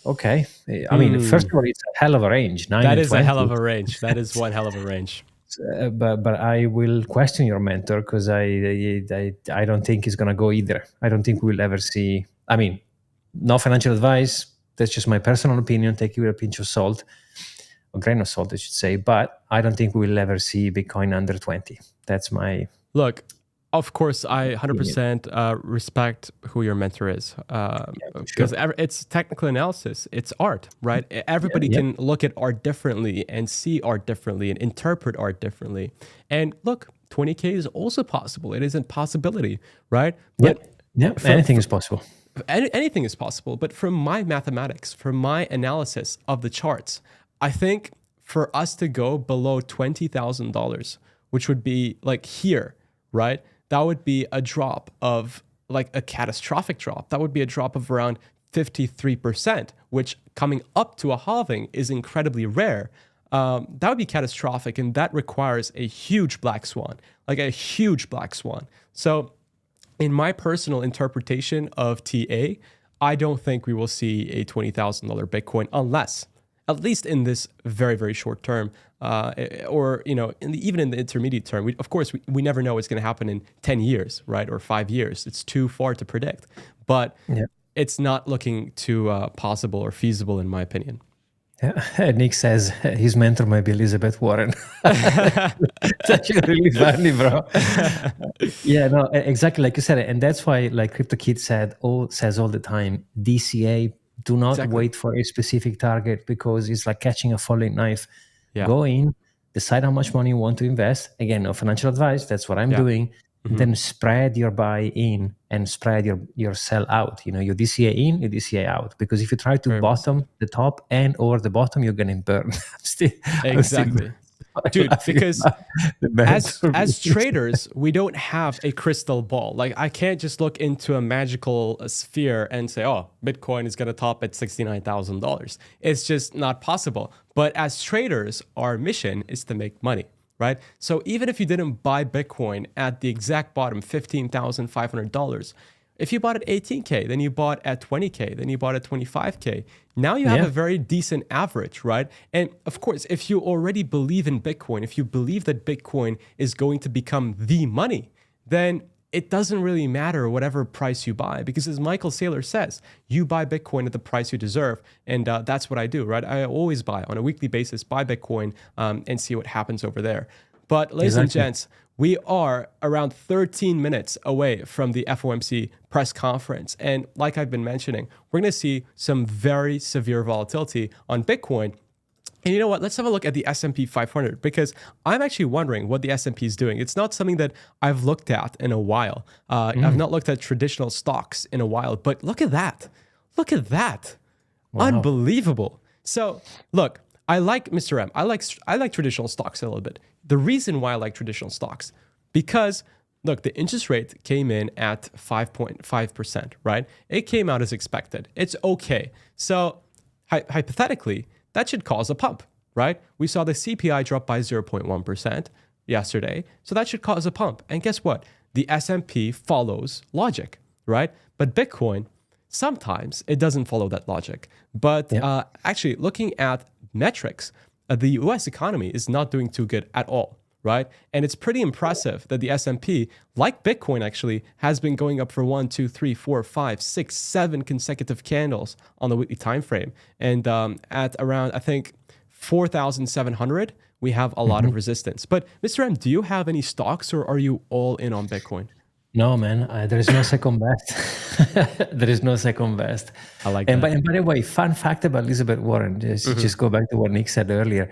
Okay. I mean, first of all, it's a hell of a range, 9 that and is a hell of 20. a range. That is one hell of a range. But I will question your mentor because I don't think he's going to go either. I don't think we'll ever see. I mean, no financial advice. That's just my personal opinion. Take it with a pinch of salt, a grain of salt, I should say. But I don't think we'll ever see Bitcoin under 20. That's my Look, of course, I opinion. 100% respect who your mentor is, Sure. because it's technical analysis. It's art, right? Everybody Yeah. can look at art differently and see art differently and interpret art differently. And look, 20K is also possible. It is a possibility, right? But Yeah. Anything is possible. anything is possible. But from my mathematics, from my analysis of the charts, I think for us to go below $20,000, which would be like here, right? That would be a drop of like a catastrophic drop. That would be a drop of around 53%, which coming up to a halving is incredibly rare. That would be catastrophic, and that requires a huge black swan, like a huge black swan. So in my personal interpretation of TA, I don't think we will see a $20,000 Bitcoin unless, at least in this very, very short term, or even in the intermediate term. Of course, we never know what's going to happen in 10 years, right, or 5 years. It's too far to predict, but it's not looking too possible or feasible, in my opinion. Yeah. Nick says his mentor might be Elizabeth Warren. It's actually really funny, bro. Yeah, no, exactly like you said, and that's why, like CryptoKid says all the time, DCA. Do not Exactly. wait for a specific target because it's like catching a falling knife. Yeah. Go in, decide how much money you want to invest. Again, no financial advice. That's what I'm doing. And then spread your buy in and spread your sell out. Your DCA in, your DCA out. Because if you try to Very well said. bottom the top and or the bottom, you're getting burned. I'm still Exactly. Dude, because as traders, we don't have a crystal ball. Like, I can't just look into a magical sphere and say, oh, Bitcoin is going to top at $69,000. It's just not possible. But as traders, our mission is to make money, right? So even if you didn't buy Bitcoin at the exact bottom, $15,500, if you bought at 18K, then you bought at 20K, then you bought at 25K, now you have a very decent average, right? And of course, if you already believe in Bitcoin, if you believe that Bitcoin is going to become the money, then it doesn't really matter whatever price you buy, because as Michael Saylor says, you buy Bitcoin at the price you deserve. And that's what I do, right? I always buy on a weekly basis, buy Bitcoin and see what happens over there. But ladies and gents, we are around 13 minutes away from the FOMC press conference. And like I've been mentioning, we're going to see some very severe volatility on Bitcoin. And you know what? Let's have a look at the S&P 500, because I'm actually wondering what the S&P is doing. It's not something that I've looked at in a while. I've not looked at traditional stocks in a while, but look at that. Look at that. Wow. Unbelievable. So look, I like Mr. M. I like traditional stocks a little bit. The reason why I like traditional stocks, because look, the interest rate came in at 5.5%, right? It came out as expected. It's okay. So hypothetically, that should cause a pump, right? We saw the CPI drop by 0.1% yesterday. So that should cause a pump. And guess what? The S&P follows logic, right? But Bitcoin, sometimes it doesn't follow that logic. But actually, looking at metrics, the US economy is not doing too good at all, right? And it's pretty impressive that the S&P, like Bitcoin actually, has been going up for 1, 2, 3, 4, 5, 6, 7 consecutive candles on the weekly time frame. And at around, I think, 4,700, we have a lot of resistance. But Mr. M, do you have any stocks, or are you all in on Bitcoin? No, man, there is no second best. There is no second best. I like that. And by the way, fun fact about Elizabeth Warren, just go back to what Nick said earlier.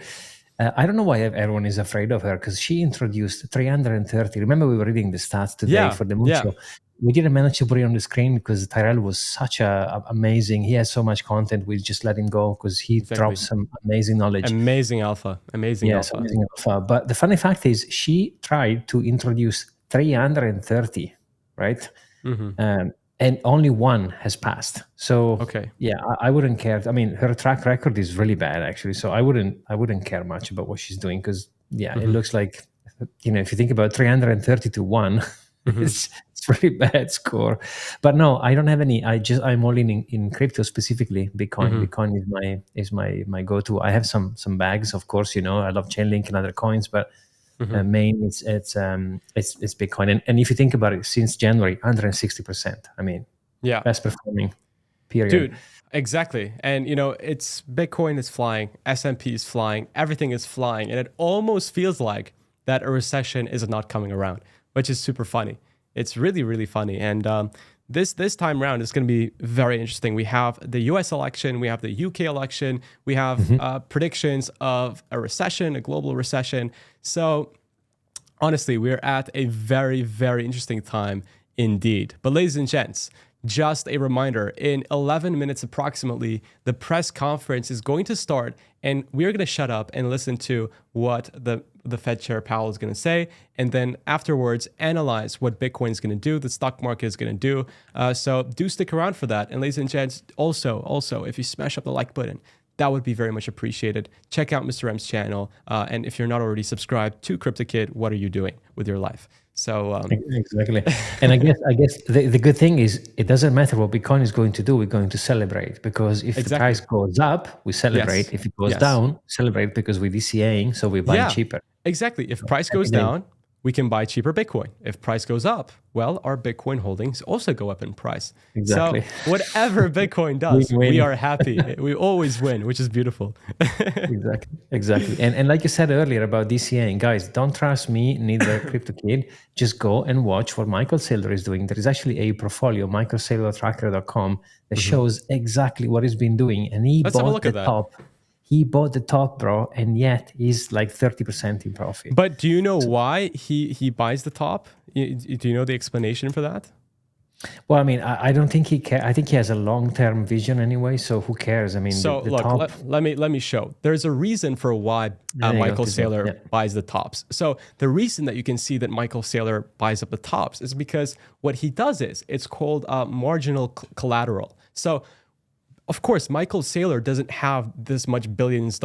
I don't know why everyone is afraid of her, because she introduced 330. Remember, we were reading the stats today for the Moon Show. We didn't manage to put it on the screen because Tyrell was such amazing. He has so much content. We just let him go because he dropped some amazing knowledge. Amazing alpha. Amazing alpha. Amazing alpha. But the funny fact is, she tried to introduce 330, right? And and only one has passed. So Okay. yeah, I wouldn't care. I mean, her track record is really bad actually. So I wouldn't care much about what she's doing, because yeah, it looks like, if you think about 330 to 1, it's really bad score. But no, I don't have any. I'm all in crypto, specifically Bitcoin. Bitcoin is my go-to. I have some bags, of course. I love Chainlink and other coins, but main it's Bitcoin. And if you think about it, since January, 160%. I mean, Yeah. best performing period. Dude, exactly. And it's Bitcoin is flying, S&P is flying, everything is flying, and it almost feels like that a recession is not coming around, which is super funny. It's really, really funny. And this time around is going to be very interesting. We have the US election, we have the UK election, we have predictions of a recession, a global recession. So honestly, we're at a very, very interesting time indeed. But ladies and gents, just a reminder, in 11 minutes approximately, the press conference is going to start, and we're going to shut up and listen to what the Fed Chair Powell is going to say, and then afterwards analyze what Bitcoin is going to do, the stock market is going to do. So do stick around for that. And ladies and gents, also, if you smash up the like button, that would be very much appreciated. Check out Mr. M's channel. And if you're not already subscribed to CryptoKid, what are you doing with your life? So exactly. And I guess the good thing is, it doesn't matter what Bitcoin is going to do. We're going to celebrate, because if the price goes up, we celebrate. Yes. If it goes down, celebrate, because we're DCAing, so we're buying cheaper. Exactly. If price goes down, we can buy cheaper Bitcoin. If price goes up, well, our Bitcoin holdings also go up in price. Exactly. So whatever Bitcoin does, we are happy. We always win, which is beautiful. Exactly. And like you said earlier about DCAing, guys, don't trust me, neither CryptoKid. Just go and watch what Michael Saylor is doing. There is actually a portfolio, michaelsaylortracker.com, that shows exactly what he's been doing. And Let's have a look at that. top. He bought the top, bro, and yet he's like 30% in profit. But do you know why he buys the top? Do you know the explanation for that? Well, I mean, I don't think he cares. I think he has a long-term vision anyway, so who cares? I mean, so the look, top... let me show. There's a reason for why Michael Saylor buys the tops. So the reason that you can see that Michael Saylor buys up the tops is because what he does is, it's called marginal collateral. So of course, Michael Saylor doesn't have this much billions of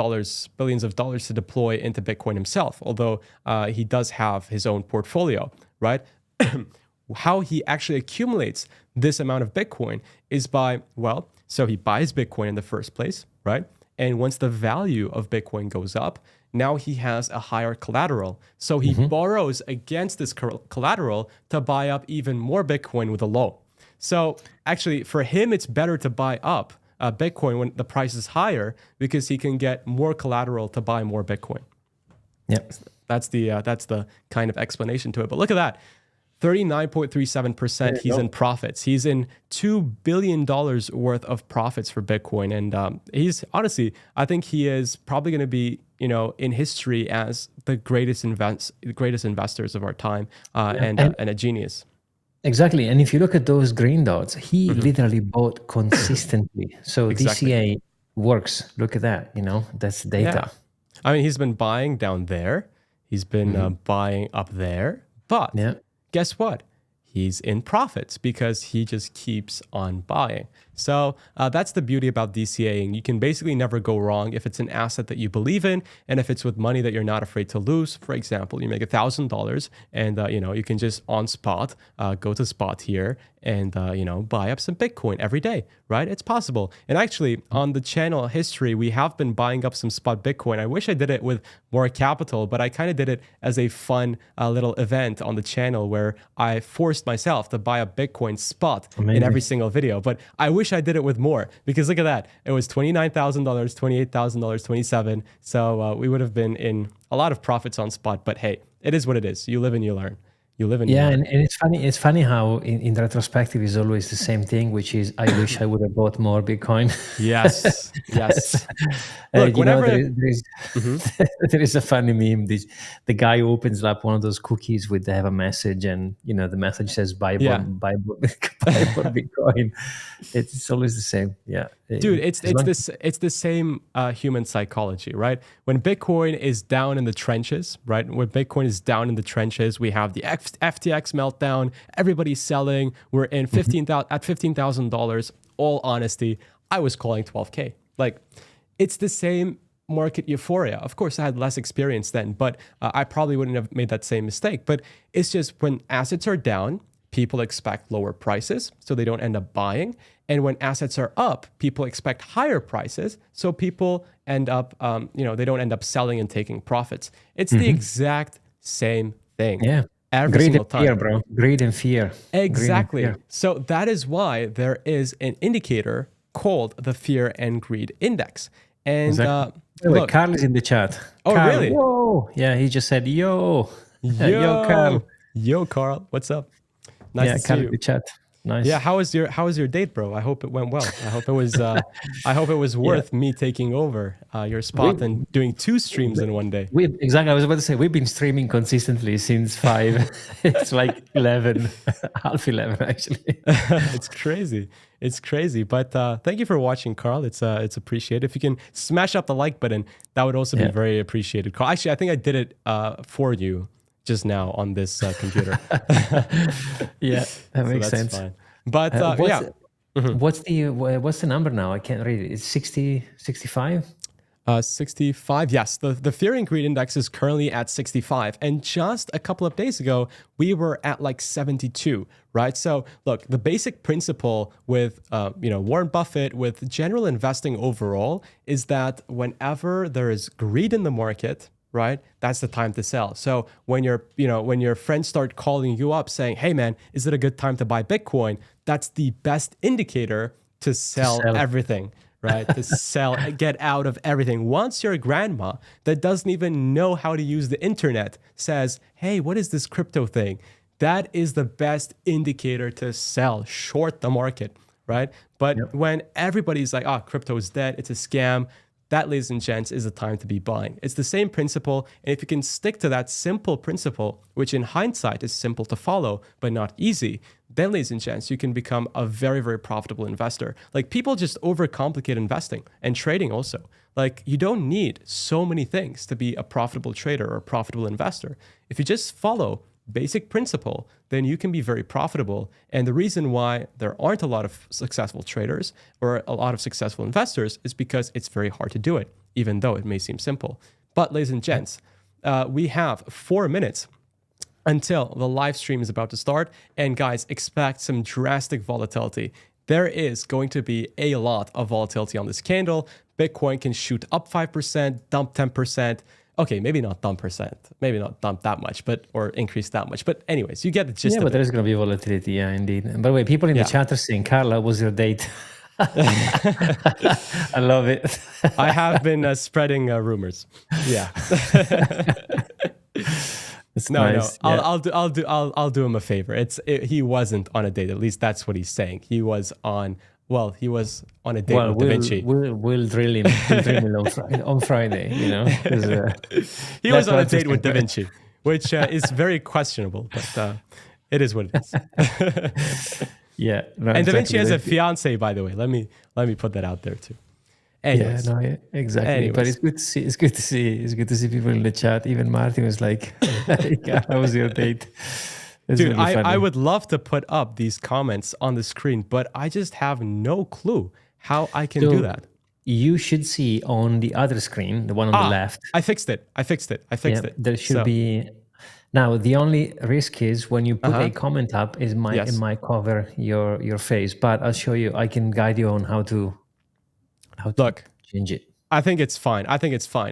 dollars to deploy into Bitcoin himself, although he does have his own portfolio, right? How he actually accumulates this amount of Bitcoin is by, so he buys Bitcoin in the first place, right? And once the value of Bitcoin goes up, now he has a higher collateral. So he borrows against this collateral to buy up even more Bitcoin with a loan. So actually, for him, it's better to buy up Bitcoin when the price is higher, because he can get more collateral to buy more Bitcoin. Yep. That's the kind of explanation to it. But look at that. 39.37% he's in profits. He's in $2 billion worth of profits for Bitcoin. And he's honestly, I think he is probably going to be, in history as the greatest investors of our time and a genius. Exactly. And if you look at those green dots, he literally bought consistently. So DCA works. Look at that. That's data. Yeah. I mean, he's been buying down there. He's been buying up there. But guess what? He's in profits because he just keeps on buying. So that's the beauty about DCAing. You can basically never go wrong if it's an asset that you believe in, and if it's with money that you're not afraid to lose. For example, you make $1,000 and you can just on spot go to spot here and buy up some Bitcoin every day, right? It's possible. And actually on the channel history, we have been buying up some spot Bitcoin. I wish I did it with more capital, but I kind of did it as a fun little event on the channel where I forced myself to buy a Bitcoin spot in every single video. But I wish I did it with more, because look at that. It was $29,000, $28,000, $27,000. So we would have been in a lot of profits on spot, but hey, it is what it is. You live and you learn. You live in and it's funny how in retrospective is always the same thing, which is, I wish I would have bought more Bitcoin. Yes. Look, whenever there is a funny meme. The guy opens up one of those cookies they have a message, and the message says buy more Bitcoin. It's always the same. Yeah, dude, it's the same human psychology, right? When Bitcoin is down in the trenches, right? When Bitcoin is down in the trenches, we have the FTX meltdown, everybody's selling, we're in at $15,000. All honesty, I was calling 12K. Like, it's the same market euphoria. Of course, I had less experience then, but I probably wouldn't have made that same mistake. But it's just when assets are down, people expect lower prices, so they don't end up buying. And when assets are up, people expect higher prices, so people end up, they don't end up selling and taking profits. It's the exact same thing. Yeah. Every Greed single and time. fear, bro. Greed and fear. Exactly. Greed and fear. So that is why there is an indicator called the Fear and Greed Index. And Exactly. look, Carl is in the chat. Oh, Carl, really? Whoa. Yeah, he just said, yo. Yo, Carl. Yo, Carl. What's up? Nice to see Carl you. in the chat. Nice. Yeah, how was your date, bro? I hope it went well. I hope it was worth me taking over your spot and doing 2 streams in one day. Exactly. I was about to say we've been streaming consistently since 5. It's like 11, half 11 actually. It's crazy. It's crazy. But thank you for watching, Carl. It's appreciated. If you can smash up the like button, that would also be very appreciated. Carl, actually, I think I did it for you just now on this computer. Yeah, that makes sense. Fine. But what's the number now? I can't read it. It's 60, 65? 65. Yes, the Fear and Greed Index is currently at 65. And just a couple of days ago, we were at like 72, right? So look, the basic principle with Warren Buffett, with general investing overall, is that whenever there is greed in the market, right, that's the time to sell. So when your friends start calling you up saying, hey man, is it a good time to buy Bitcoin? That's the best indicator to sell everything, right? To sell, get out of everything. Once your grandma that doesn't even know how to use the internet says, hey, what is this crypto thing? That is the best indicator to sell, short the market, right? But when everybody's like, oh, crypto is dead, it's a scam, that, ladies and gents, is the time to be buying. It's the same principle. And if you can stick to that simple principle, which in hindsight is simple to follow, but not easy, then, ladies and gents, you can become a very, very profitable investor. Like, people just overcomplicate investing and trading also. Like, you don't need so many things to be a profitable trader or a profitable investor. If you just follow basic principle, then you can be very profitable. And the reason why there aren't a lot of successful traders or a lot of successful investors is because it's very hard to do it, even though it may seem simple. But ladies and gents, we have 4 minutes until the live stream is about to start. And guys, expect some drastic volatility. There is going to be a lot of volatility on this candle. Bitcoin can shoot up 5%, dump 10%. Okay, maybe not dump percent, maybe not dump that much, or increase that much. But anyways, you get the gist of it. Yeah, but there's going to be volatility, yeah, indeed. And by the way, people in the chat are saying, Carla, was your date? I love it. I have been spreading rumors. Yeah. Nice. No. I'll do him a favor. He wasn't on a date. At least that's what he's saying. He was on a date with Da Vinci. We'll drill him. On Friday, He was on a date with Da Vinci, which is very questionable, but it is what it is. Yeah. No, and Da Vinci has a fiance, by the way. Let me put that out there too. Anyways. Yeah, no, exactly. Anyways. But it's good to see people in the chat. Even Martin was like, how was your date? Dude, I would love to put up these comments on the screen, but I just have no clue how I can do that. You should see on the other screen, the one on the left. I fixed it. It. There should be. Now, the only risk is when you put a comment up, it might cover your face. But I'll show you. I can guide you on how to change it. I think it's fine.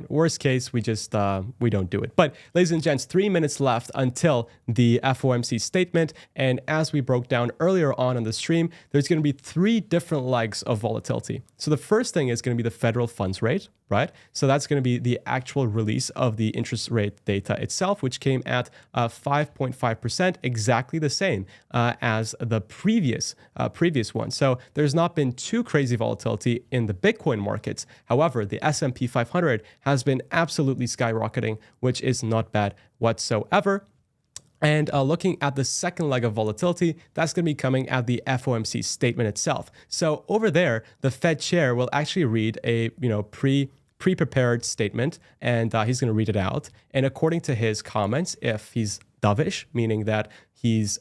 Worst case, we just we don't do it. But ladies and gents, 3 minutes left until the FOMC statement. And as we broke down earlier on the stream, there's going to be 3 different legs of volatility. So the first thing is going to be the federal funds rate, right? So that's going to be the actual release of the interest rate data itself, which came at 5.5%, exactly the same as the previous one. So there's not been too crazy volatility in the Bitcoin markets. However, the S&P 500 has been absolutely skyrocketing, which is not bad whatsoever. And looking at the second leg of volatility, that's going to be coming at the FOMC statement itself. So over there, the Fed chair will actually read a pre-prepared statement, and he's going to read it out. And according to his comments, if he's dovish, meaning that he's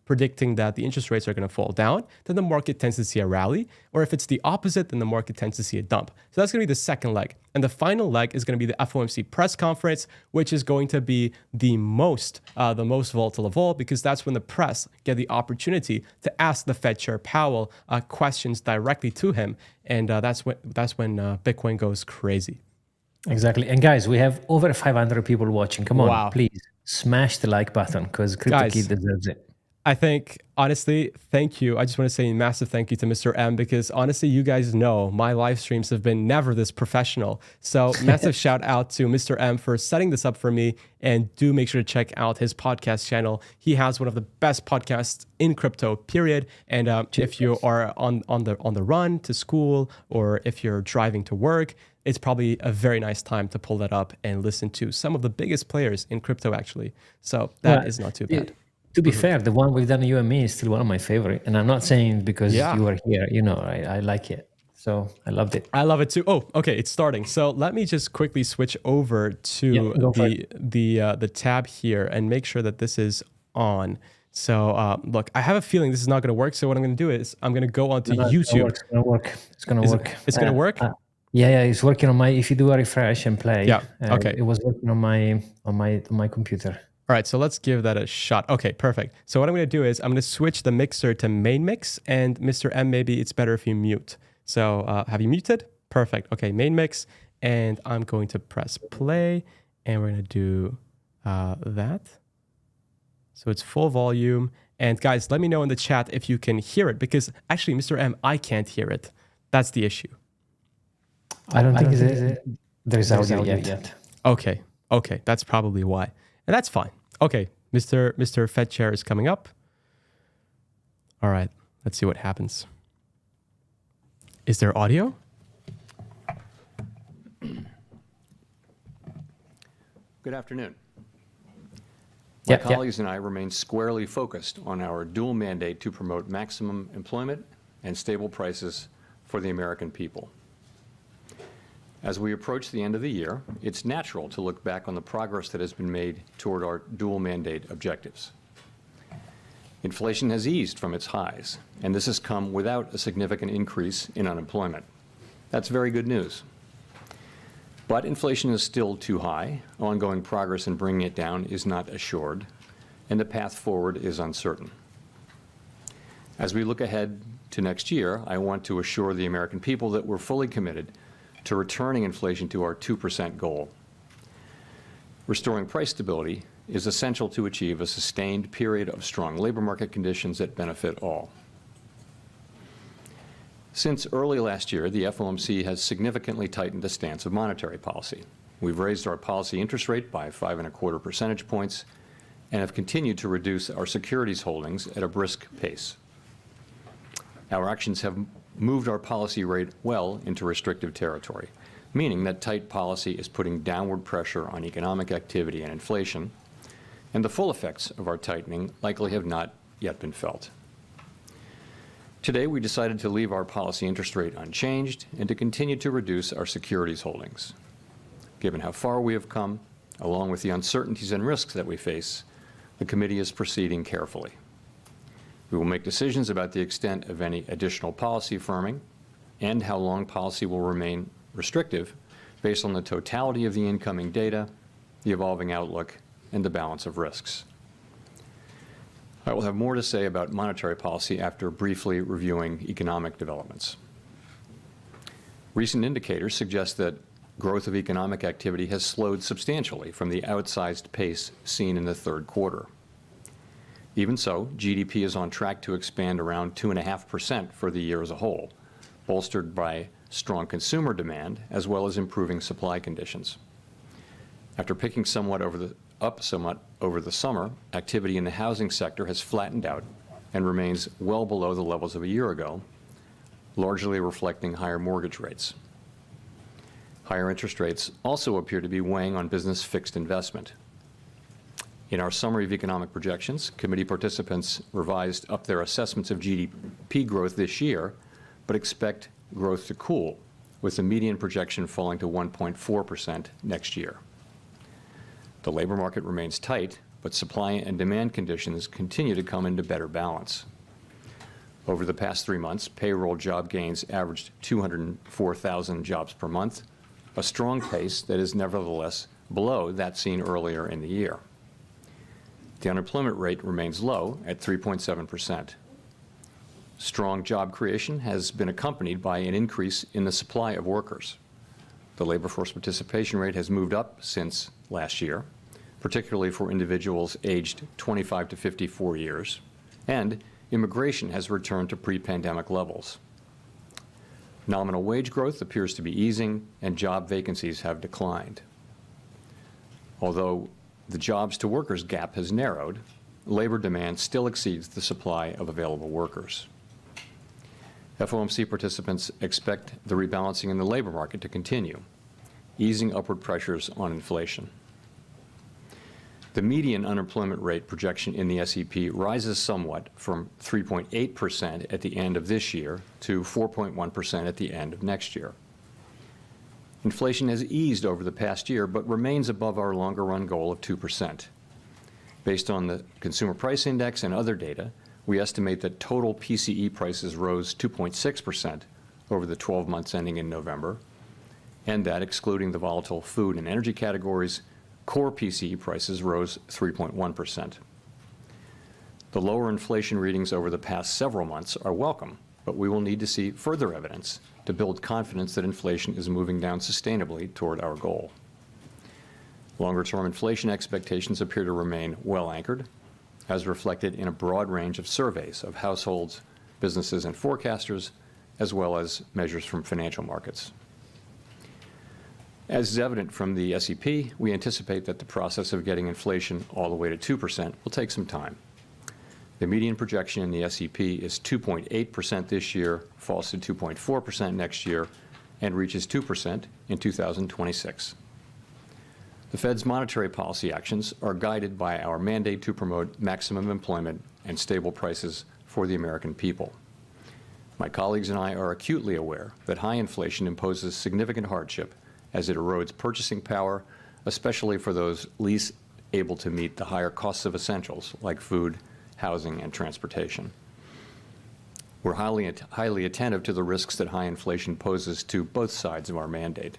predicting that the interest rates are going to fall down, then the market tends to see a rally. Or if it's the opposite, then the market tends to see a dump. So that's going to be the second leg. And the final leg is going to be the FOMC press conference, which is going to be the most volatile of all, because that's when the press get the opportunity to ask the Fed Chair Powell questions directly to him. And that's when Bitcoin goes crazy. Exactly. And guys, we have over 500 people watching. Come on, Wow. please smash the like button because CryptoKid deserves it. I think, honestly, thank you. I just want to say a massive thank you to Mr. M, because honestly, you guys know my live streams have been never this professional. So massive shout out to Mr. M for setting this up for me. And do make sure to check out his podcast channel. He has one of the best podcasts in crypto, period. And if you are on the run to school, or if you're driving to work, it's probably a very nice time to pull that up and listen to some of the biggest players in crypto, actually. So that is not too bad. To be fair, the one we've done, you and me, is still one of my favorite. And I'm not saying because you are here, I like it. So I loved it. I love it too. Oh, okay, it's starting. So let me just quickly switch over to the tab here and make sure that this is on. So look, I have a feeling this is not going to work. So what I'm going to do is I'm going to go onto YouTube. It's going to work. It's going to work. It's going to work? Yeah, it's working on my. If you do a refresh and play, okay, it was working on my computer. All right, so let's give that a shot. Okay, perfect. So what I'm going to do is I'm going to switch the mixer to main mix, and Mr. M, maybe it's better if you mute. So have you muted? Perfect. Okay, main mix, and I'm going to press play, and we're going to do that. So it's full volume. And guys, let me know in the chat if you can hear it, because actually, Mr. M, I can't hear it. That's the issue. I don't think there's audio yet. Okay, that's probably why. And that's fine. Okay, Mr. Fed Chair is coming up. All right, let's see what happens. Is there audio? Good afternoon. My colleagues and I remain squarely focused on our dual mandate to promote maximum employment and stable prices for the American people. As we approach the end of the year, it's natural to look back on the progress that has been made toward our dual mandate objectives. Inflation has eased from its highs, and this has come without a significant increase in unemployment. That's very good news. But inflation is still too high, ongoing progress in bringing it down is not assured, and the path forward is uncertain. As we look ahead to next year, I want to assure the American people that we're fully committed to returning inflation to our 2% goal. Restoring price stability is essential to achieve a sustained period of strong labor market conditions that benefit all. Since early last year, the FOMC has significantly tightened the stance of monetary policy. We've raised our policy interest rate by 5.25 percentage points and have continued to reduce our securities holdings at a brisk pace. Our actions have moved our policy rate well into restrictive territory, meaning that tight policy is putting downward pressure on economic activity and inflation, and the full effects of our tightening likely have not yet been felt. Today, we decided to leave our policy interest rate unchanged and to continue to reduce our securities holdings. Given how far we have come, along with the uncertainties and risks that we face, the committee is proceeding carefully. We will make decisions about the extent of any additional policy firming and how long policy will remain restrictive based on the totality of the incoming data, the evolving outlook, and the balance of risks. I will have more to say about monetary policy after briefly reviewing economic developments. Recent indicators suggest that growth of economic activity has slowed substantially from the outsized pace seen in the third quarter. Even so, GDP is on track to expand around 2.5% for the year as a whole, bolstered by strong consumer demand as well as improving supply conditions. After picking up somewhat over the summer, activity in the housing sector has flattened out and remains well below the levels of a year ago, largely reflecting higher mortgage rates. Higher interest rates also appear to be weighing on business fixed investment. In our summary of economic projections, committee participants revised up their assessments of GDP growth this year, but expect growth to cool, with the median projection falling to 1.4% next year. The labor market remains tight, but supply and demand conditions continue to come into better balance. Over the past 3 months, payroll job gains averaged 204,000 jobs per month, a strong pace that is nevertheless below that seen earlier in the year. The unemployment rate remains low at 3.7%. Strong job creation has been accompanied by an increase in the supply of workers. The labor force participation rate has moved up since last year, particularly for individuals aged 25 to 54 years, and immigration has returned to pre-pandemic levels. Nominal wage growth appears to be easing, and job vacancies have declined. Although the jobs to workers gap has narrowed, labor demand still exceeds the supply of available workers. FOMC participants expect the rebalancing in the labor market to continue, easing upward pressures on inflation. The median unemployment rate projection in the SEP rises somewhat from 3.8% at the end of this year to 4.1% at the end of next year. Inflation has eased over the past year, but remains above our longer-run goal of 2%. Based on the Consumer Price Index and other data, we estimate that total PCE prices rose 2.6% over the 12 months ending in November, and that, excluding the volatile food and energy categories, core PCE prices rose 3.1%. The lower inflation readings over the past several months are welcome, but we will need to see further evidence to build confidence that inflation is moving down sustainably toward our goal. Longer-term inflation expectations appear to remain well anchored, as reflected in a broad range of surveys of households, businesses, and forecasters, as well as measures from financial markets. As is evident from the SEP, we anticipate that the process of getting inflation all the way to 2% will take some time. The median projection in the SEP is 2.8% this year, falls to 2.4% next year, and reaches 2% in 2026. The Fed's monetary policy actions are guided by our mandate to promote maximum employment and stable prices for the American people. My colleagues and I are acutely aware that high inflation imposes significant hardship as it erodes purchasing power, especially for those least able to meet the higher costs of essentials like food, housing, and transportation. We're highly attentive to the risks that high inflation poses to both sides of our mandate,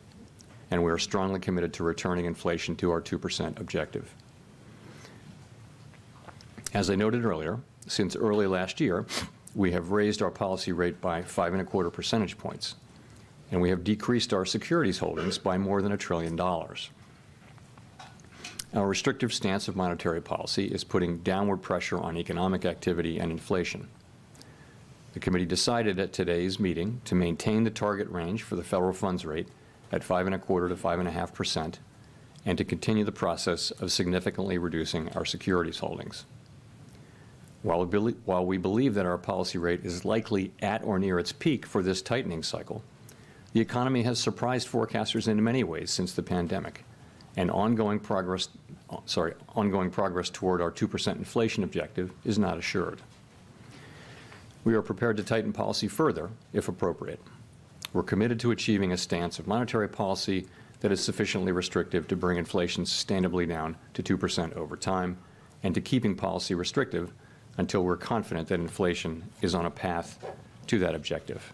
and we are strongly committed to returning inflation to our 2% objective. As I noted earlier, since early last year, we have raised our policy rate by 5.25 percentage points, and we have decreased our securities holdings by more than $1 trillion. Our restrictive stance of monetary policy is putting downward pressure on economic activity and inflation. The committee decided at today's meeting to maintain the target range for the federal funds rate at 5.25 to 5.5%, and to continue the process of significantly reducing our securities holdings. While we believe that our policy rate is likely at or near its peak for this tightening cycle, the economy has surprised forecasters in many ways since the pandemic, and ongoing progress toward our 2% inflation objective is not assured. We are prepared to tighten policy further if appropriate. We're committed to achieving a stance of monetary policy that is sufficiently restrictive to bring inflation sustainably down to 2% over time, and to keeping policy restrictive until we're confident that inflation is on a path to that objective.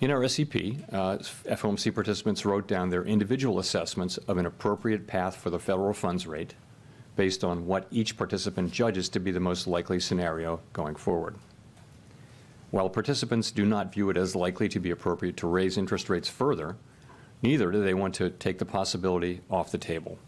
In our SEP, FOMC participants wrote down their individual assessments of an appropriate path for the federal funds rate based on what each participant judges to be the most likely scenario going forward. While participants do not view it as likely to be appropriate to raise interest rates further, neither do they want to take the possibility off the table.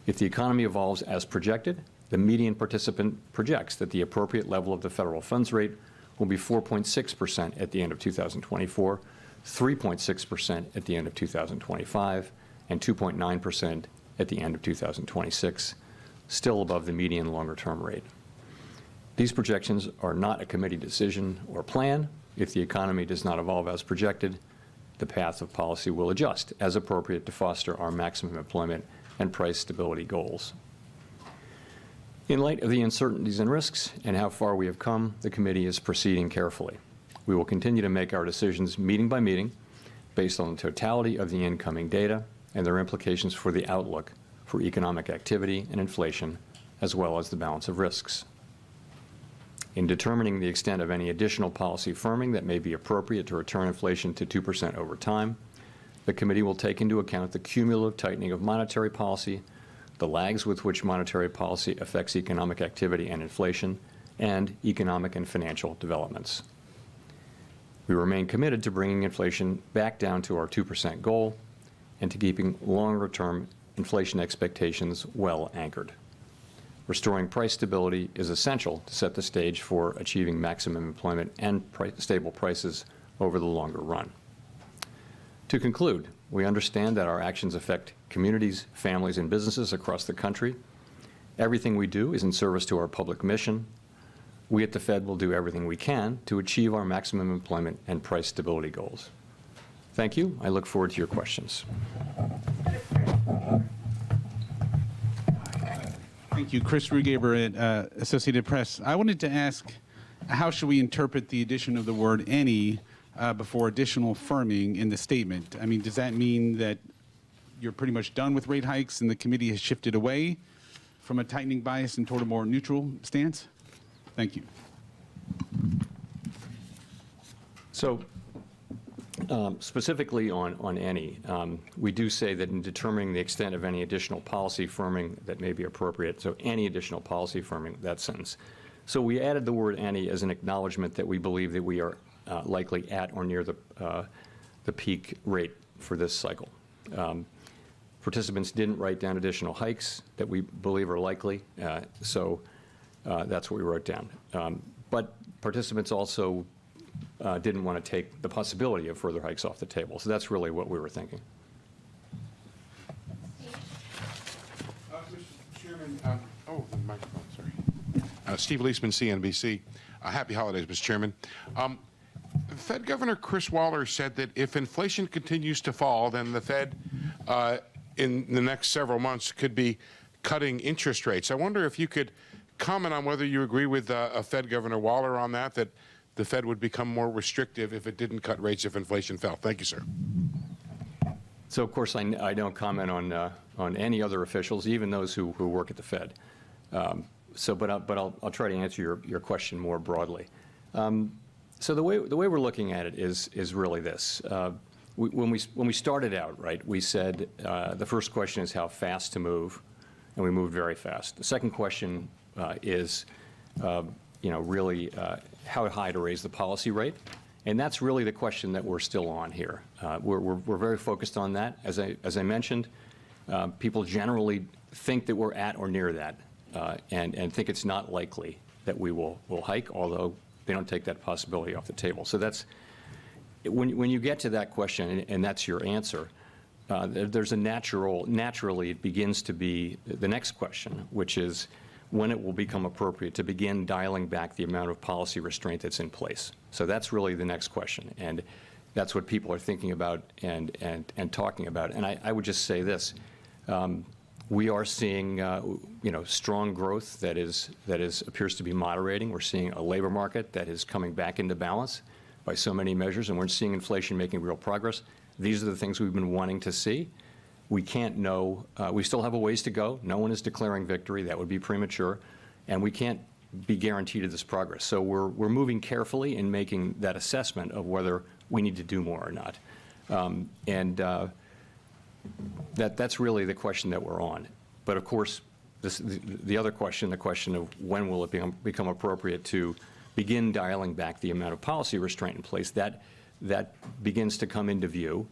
If the economy evolves as projected, the median participant projects that the appropriate level of the federal funds rate will be 4.6% at the end of 2024, 3.6% at the end of 2025, and 2.9% at the end of 2026, still above the median longer-term rate. These projections are not a committee decision or plan. If the economy does not evolve as projected, the path of policy will adjust as appropriate to foster our maximum employment and price stability goals. In light of the uncertainties and risks and how far we have come, the committee is proceeding carefully. We will continue to make our decisions meeting by meeting based on the totality of the incoming data and their implications for the outlook for economic activity and inflation, as well as the balance of risks. In determining the extent of any additional policy firming that may be appropriate to return inflation to 2% over time, the committee will take into account the cumulative tightening of monetary policy, the lags with which monetary policy affects economic activity and inflation, and economic and financial developments. We remain committed to bringing inflation back down to our 2% goal and to keeping longer-term inflation expectations well anchored. Restoring price stability is essential to set the stage for achieving maximum employment and stable prices over the longer run. To conclude, we understand that our actions affect communities, families, and businesses across the country. Everything we do is in service to our public mission. We at the Fed will do everything we can to achieve our maximum employment and price stability goals. Thank you. I look forward to your questions. Thank you. Chris Rugaber at Associated Press. I wanted to ask, how should we interpret the addition of the word any before additional firming in the statement? I mean, does that mean that you're pretty much done with rate hikes and the committee has shifted away from a tightening bias and toward a more neutral stance? Thank you. So specifically on any, we do say that in determining the extent of any additional policy firming that may be appropriate, so any additional policy firming, that sentence. So we added the word any as an acknowledgement that we believe that we are likely at or near the peak rate for this cycle. Participants didn't write down additional hikes that we believe are likely, so that's what we wrote down. But participants also didn't want to take the possibility of further hikes off the table. So that's really what we were thinking. Mr. Chairman, the microphone, sorry. Steve Leisman, CNBC. Happy holidays, Mr. Chairman. Fed Governor Chris Waller said that if inflation continues to fall, then the Fed in the next several months could be cutting interest rates. I wonder if you could comment on whether you agree with Fed Governor Waller on that the Fed would become more restrictive if it didn't cut rates if inflation fell. Thank you, sir. So, of course, I don't comment on any other officials, even those who work at the Fed. But I'll try to answer your question more broadly. So the way we're looking at it is really this. When we started out, right, we said the first question is how fast to move, and we moved very fast. The second question is, really how high to raise the policy rate, and that's really the question that we're still on here. We're very focused on that. As I mentioned, people generally think that we're at or near that, and think it's not likely that we will hike, although they don't take that possibility off the table. So that's when you get to that question, and that's your answer. There's a naturally it begins to be the next question, which is when it will become appropriate to begin dialing back the amount of policy restraint that's in place. So that's really the next question, and that's what people are thinking about and talking about. And I would just say this: we are seeing strong growth that appears to be moderating. We're seeing a labor market that is coming back into balance by so many measures, and we're seeing inflation making real progress. These are the things we've been wanting to see. We can't know. We still have a ways to go. No one is declaring victory. That would be premature. And we can't be guaranteed of this progress. So we're moving carefully in making that assessment of whether we need to do more or not. That's really the question that we're on. But of course, the other question, the question of when will it become appropriate to begin dialing back the amount of policy restraint in place, that begins to come into view.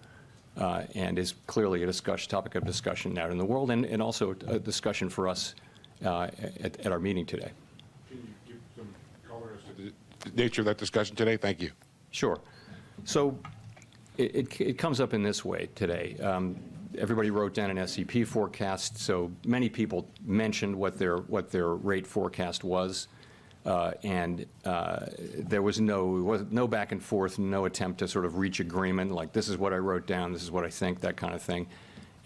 And is clearly a topic of discussion out in the world, and also a discussion for us at our meeting today. Can you give some color as to the nature of that discussion today? Thank you. Sure. So it comes up in this way today. Everybody wrote down an SEP forecast, so many people mentioned what their rate forecast was. There was no back and forth, no attempt to sort of reach agreement, like this is what I wrote down, this is what I think, that kind of thing.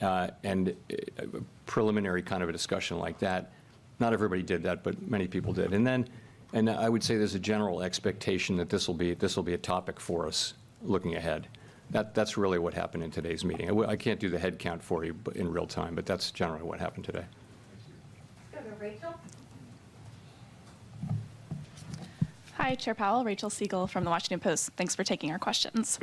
And a preliminary kind of a discussion like that. Not everybody did that, but many people did. And I would say there's a general expectation that this will be a topic for us looking ahead. That's really what happened in today's meeting. I can't do the head count for you in real time, but that's generally what happened today. Go to Rachel. Hi, Chair Powell. Rachel Siegel from the Washington Post. Thanks for taking our questions.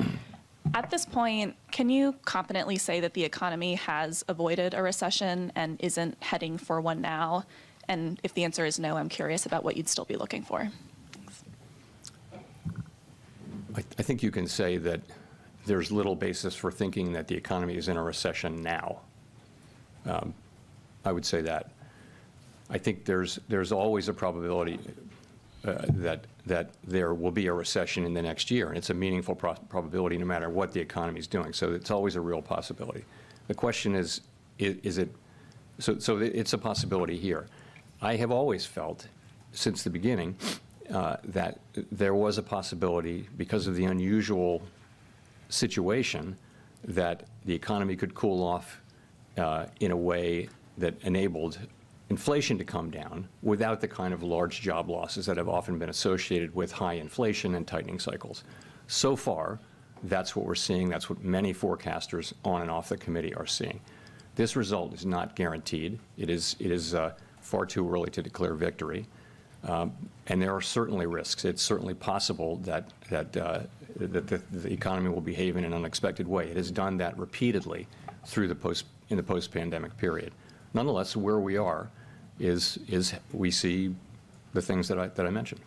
At this point, can you confidently say that the economy has avoided a recession and isn't heading for one now? And if the answer is no, I'm curious about what you'd still be looking for. Thanks. I think you can say that there's little basis for thinking that the economy is in a recession now. I would say that. I think there's always a probability that there will be a recession in the next year, and it's a meaningful probability no matter what the economy is doing. So it's always a real possibility. The question is it? So it's a possibility here. I have always felt, since the beginning, that there was a possibility, because of the unusual situation, that the economy could cool off in a way that enabled inflation to come down without the kind of large job losses that have often been associated with high inflation and tightening cycles. So far, that's what we're seeing. That's what many forecasters on and off the committee are seeing. This result is not guaranteed. It is far too early to declare victory. And there are certainly risks. It's certainly possible that the economy will behave in an unexpected way. It has done that repeatedly through in the post-pandemic period. Nonetheless, where we are is we see the things that I mentioned.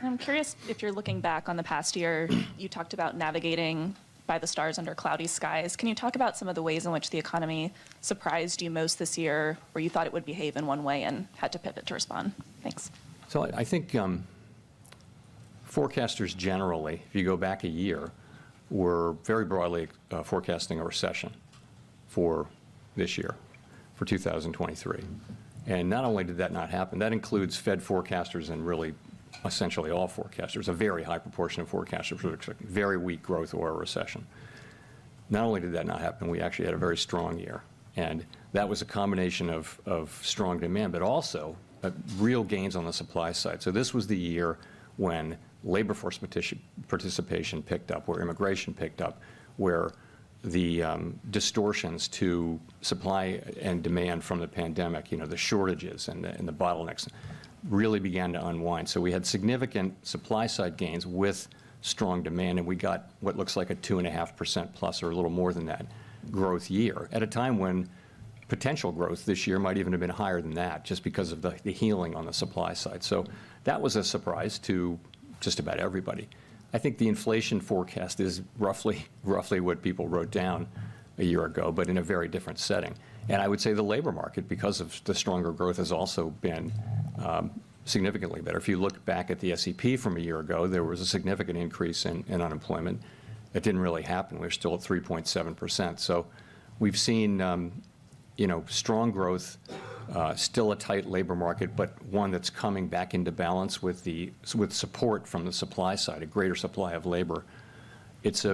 I'm curious if you're looking back on the past year, you talked about navigating by the stars under cloudy skies. Can you talk about some of the ways in which the economy surprised you most this year, where you thought it would behave in one way and had to pivot to respond? Thanks. So I think forecasters generally, if you go back a year, were very broadly forecasting a recession for this year, for 2023. And not only did that not happen, that includes Fed forecasters and really essentially all forecasters. A very high proportion of forecasters were expecting very weak growth or a recession. Not only did that not happen, we actually had a very strong year. And that was a combination of strong demand, but also real gains on the supply side. So this was the year when labor force participation picked up, where immigration picked up, where the distortions to supply and demand from the pandemic, the shortages and the bottlenecks, really began to unwind. So we had significant supply side gains with strong demand, and we got what looks like a 2.5% plus, or a little more than that, growth year, at a time when potential growth this year might even have been higher than that, just because of the healing on the supply side. So that was a surprise to just about everybody. I think the inflation forecast is roughly what people wrote down a year ago, but in a very different setting. And I would say the labor market, because of the stronger growth, has also been significantly better. If you look back at the SEP from a year ago, there was a significant increase in unemployment. It didn't really happen. We're still at 3.7%. So we've seen strong growth, still a tight labor market, but one that's coming back into balance with support from the supply side, a greater supply of labor. It's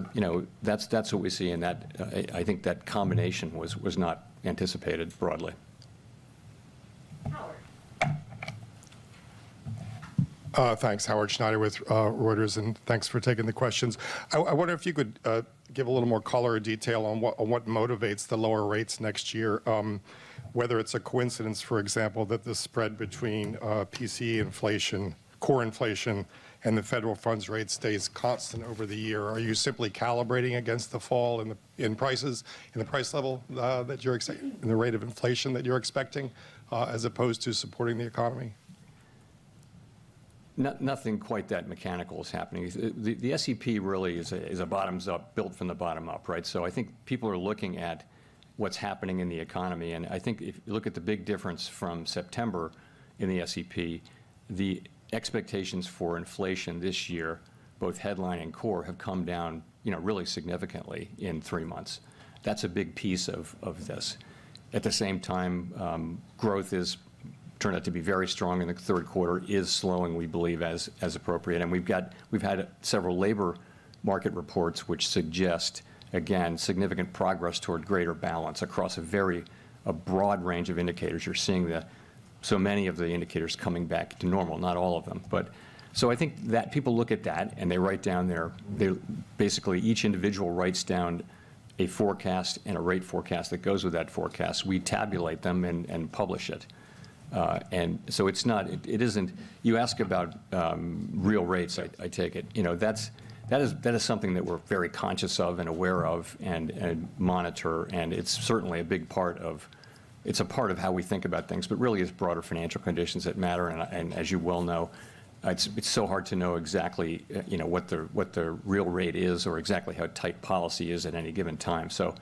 that's what we see, and that I think that combination was not anticipated broadly. Thanks, Howard Schneider with Reuters, and thanks for taking the questions. I wonder if you could give a little more color or detail on what motivates the lower rates next year. Whether it's a coincidence, for example, that the spread between PCE inflation, core inflation, and the federal funds rate stays constant over the year. Are you simply calibrating against the fall in prices, in the price level that you're in the rate of inflation that you're expecting, as opposed to supporting the economy? Nothing quite that mechanical is happening. The SEP really is a bottoms up, built from the bottom up, right? So I think people are looking at what's happening in the economy, and I think if you look at the big difference from September in the SEP, the expectations for inflation this year, both headline and core, have come down, really significantly in 3 months. That's a big piece of this. At the same time, growth turned out to be very strong in the third quarter, is slowing, we believe, as appropriate. And we've had several labor market reports which suggest, again, significant progress toward greater balance across a broad range of indicators. You're seeing so many of the indicators coming back to normal, not all of them. But So I think that people look at that and they write down basically each individual writes down a forecast and a rate forecast that goes with that forecast. We tabulate them and publish it. And so it isn't, you ask about real rates, I take it, that is something that we're very conscious of and aware of and monitor, and it's certainly a big part of, it's a part of how we think about things, but really it's broader financial conditions that matter, and as you well know, it's so hard to know exactly what the real rate is or exactly how tight policy is at any given time. So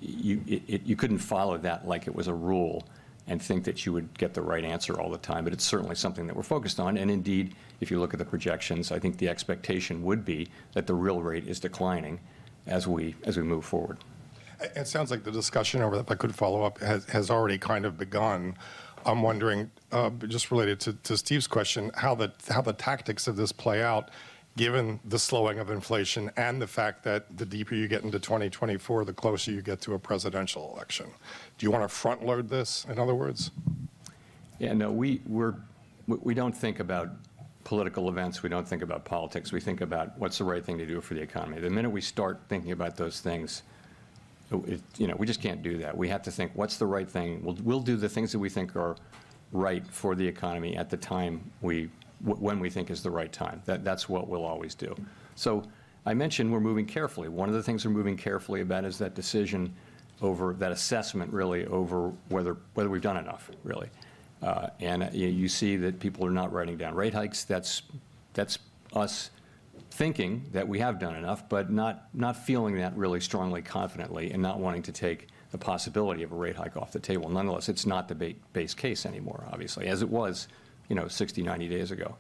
you couldn't follow that like it was a rule and think that you would get the right answer all the time, but it's certainly something that we're focused on. And indeed, if you look at the projections, I think the expectation would be that the real rate is declining as we move forward. It sounds like the discussion over that, if I could follow up, has already kind of begun. I'm wondering, just related to Steve's question, how the tactics of this play out, given the slowing of inflation and the fact that the deeper you get into 2024, the closer you get to a presidential election. Do you want to front load this, in other words? Yeah, no, we don't think about political events. We don't think about politics. We think about what's the right thing to do for the economy. The minute we start thinking about those things, we just can't do that. We have to think, what's the right thing? We'll do the things that we think are right for the economy at the time when we think is the right time. That's what we'll always do. So I mentioned we're moving carefully. One of the things we're moving carefully about is that decision over, that assessment really over whether we've done enough, really. And you see that people are not writing down rate hikes. That's us thinking that we have done enough, but not feeling that really strongly, confidently, and not wanting to take the possibility of a rate hike off the table. Nonetheless, it's not the base case anymore, obviously, as it was 60, 90 days ago.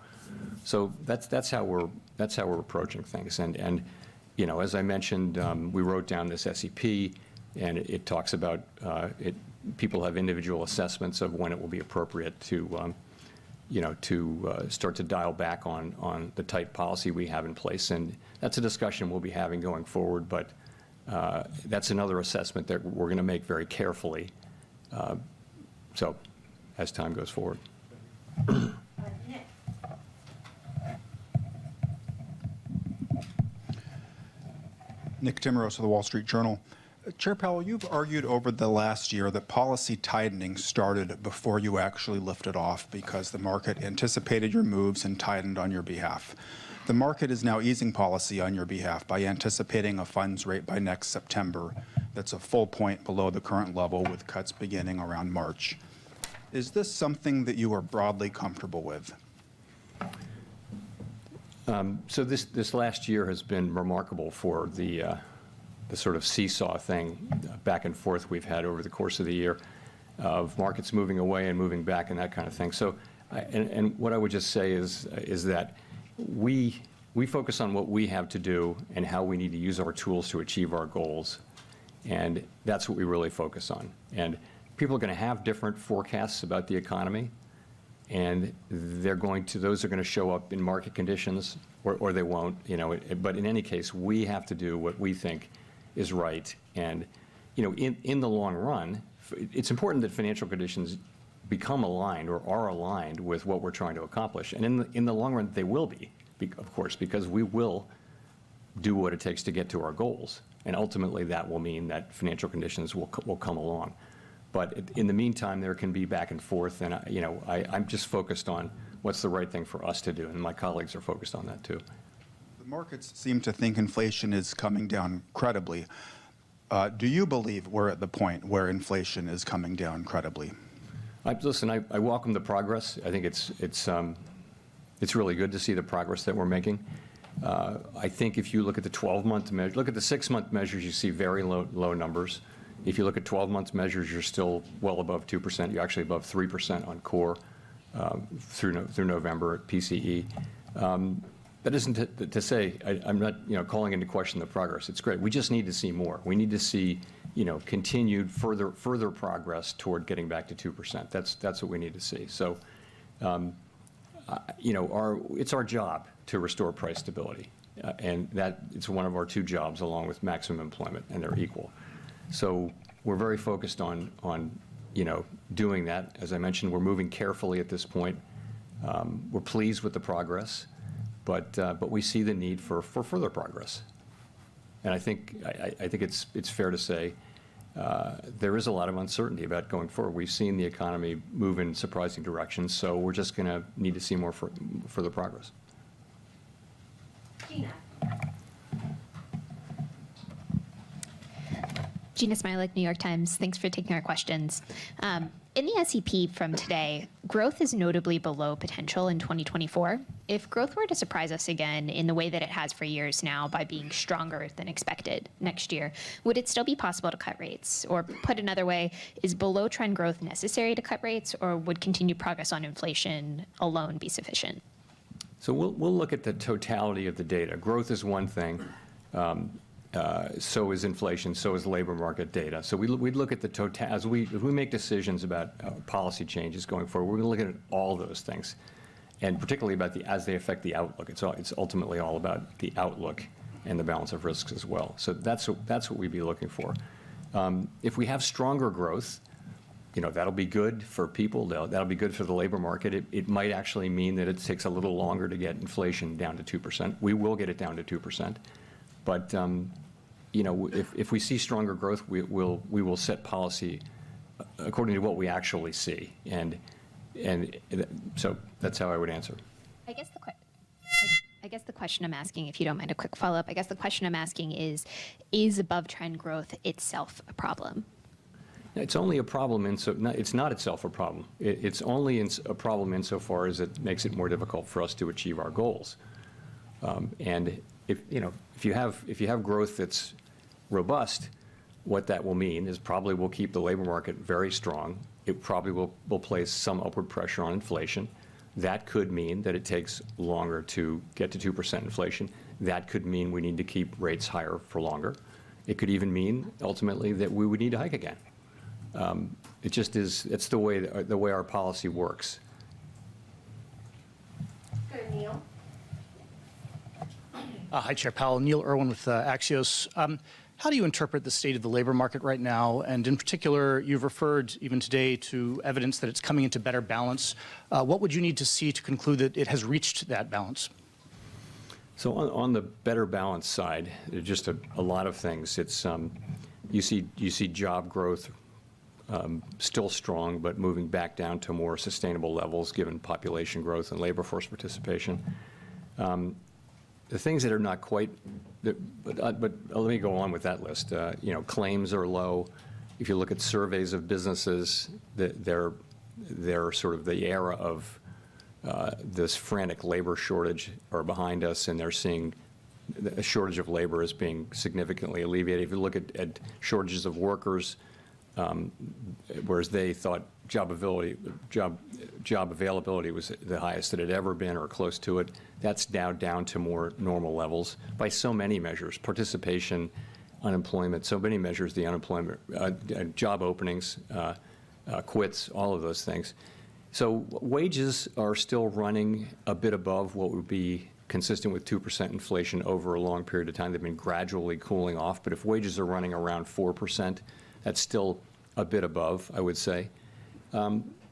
So that's how we're approaching things. And as I mentioned, we wrote down this SEP, and it talks about people have individual assessments of when it will be appropriate to start to dial back on the tight policy we have in place. And that's a discussion we'll be having going forward, but that's another assessment that we're going to make very carefully so as time goes forward. Nick. Nick Timmeros of the Wall Street Journal. Chair Powell, you've argued over the last year that policy tightening started before you actually lifted off because the market anticipated your moves and tightened on your behalf. The market is now easing policy on your behalf by anticipating a funds rate by next September that's a full point below the current level, with cuts beginning around March. Is this something that you are broadly comfortable with? So this last year has been remarkable for the sort of seesaw thing back and forth we've had over the course of the year, of markets moving away and moving back and that kind of thing. So, and what I would just say is that we focus on what we have to do and how we need to use our tools to achieve our goals, and that's what we really focus on. And people are going to have different forecasts about the economy, and those are going to show up in market conditions, or they won't. But in any case, we have to do what we think is right. And in the long run, it's important that financial conditions become aligned or are aligned with what we're trying to accomplish. And in the long run, they will be, of course, because we will do what it takes to get to our goals. And ultimately, that will mean that financial conditions will come along. But in the meantime, there can be back and forth, and I'm just focused on what's the right thing for us to do, and my colleagues are focused on that too. The markets seem to think inflation is coming down credibly. Do you believe we're at the point where inflation is coming down credibly? Listen, I welcome the progress. I think it's really good to see the progress that we're making. I think if you look at the 12-month measure, look at the 6-month measures, you see very low numbers. If you look at 12-month measures, you're still well above 2%. You're actually above 3% on core through November at PCE. That isn't to say I'm not calling into question the progress. It's great. We just need to see more. We need to see continued further progress toward getting back to 2%. That's what we need to see. So it's our job to restore price stability, and that it's one of our two jobs along with maximum employment, and they're equal. So we're very focused on doing that. As I mentioned, we're moving carefully at this point. We're pleased with the progress, but we see the need for further progress. And I think it's fair to say there is a lot of uncertainty about going forward. We've seen the economy move in surprising directions, so we're just going to need to see more further progress. Gina Smilik, New York Times. Thanks for taking our questions. In the SEP from today, growth is notably below potential in 2024. If growth were to surprise us again in the way that it has for years now by being stronger than expected next year, would it still be possible to cut rates? Or put another way, is below trend growth necessary to cut rates, or would continued progress on inflation alone be sufficient? So we'll look at the totality of the data. Growth is one thing. So is inflation, so is labor market data. So we'd look at the total, as we make decisions about policy changes going forward, we're going to look at all those things, and particularly about as they affect the outlook. It's ultimately all about the outlook and the balance of risks as well. So that's what we'd be looking for. If we have stronger growth, that'll be good for people. That'll be good for the labor market. It might actually mean that it takes a little longer to get inflation down to 2%. We will get it down to 2%. But if we see stronger growth, we will set policy according to what we actually see, and so that's how I would answer. I guess the question I'm asking, if you don't mind a quick follow-up, I guess the question I'm asking is above trend growth itself a problem? It's only a problem it's not itself a problem. It's only a problem insofar as it makes it more difficult for us to achieve our goals. And if you have growth that's robust, what that will mean is probably will keep the labor market very strong. It probably will place some upward pressure on inflation. That could mean that it takes longer to get to 2% inflation. That could mean we need to keep rates higher for longer. It could even mean ultimately that we would need to hike again. It just is. It's the way our policy works. Go to Neil. Hi, Chair Powell. Neil Irwin with Axios. How do you interpret the state of the labor market right now? And in particular, you've referred even today to evidence that it's coming into better balance. What would you need to see to conclude that it has reached that balance? So on the better balance side, just a lot of things. It's you see job growth still strong, but moving back down to more sustainable levels given population growth and labor force participation. The things that are not quite, but let me go on with that list. Claims are low. If you look at surveys of businesses, they're sort of the era of this frantic labor shortage are behind us, and they're seeing a shortage of labor as being significantly alleviated. If you look at shortages of workers, whereas they thought job availability was the highest it had ever been or close to it, that's now down to more normal levels by so many measures: participation, unemployment, so many measures, the unemployment, job openings, quits, all of those things. So wages are still running a bit above what would be consistent with 2% inflation over a long period of time. They've been gradually cooling off, but if wages are running around 4%, that's still a bit above, I would say.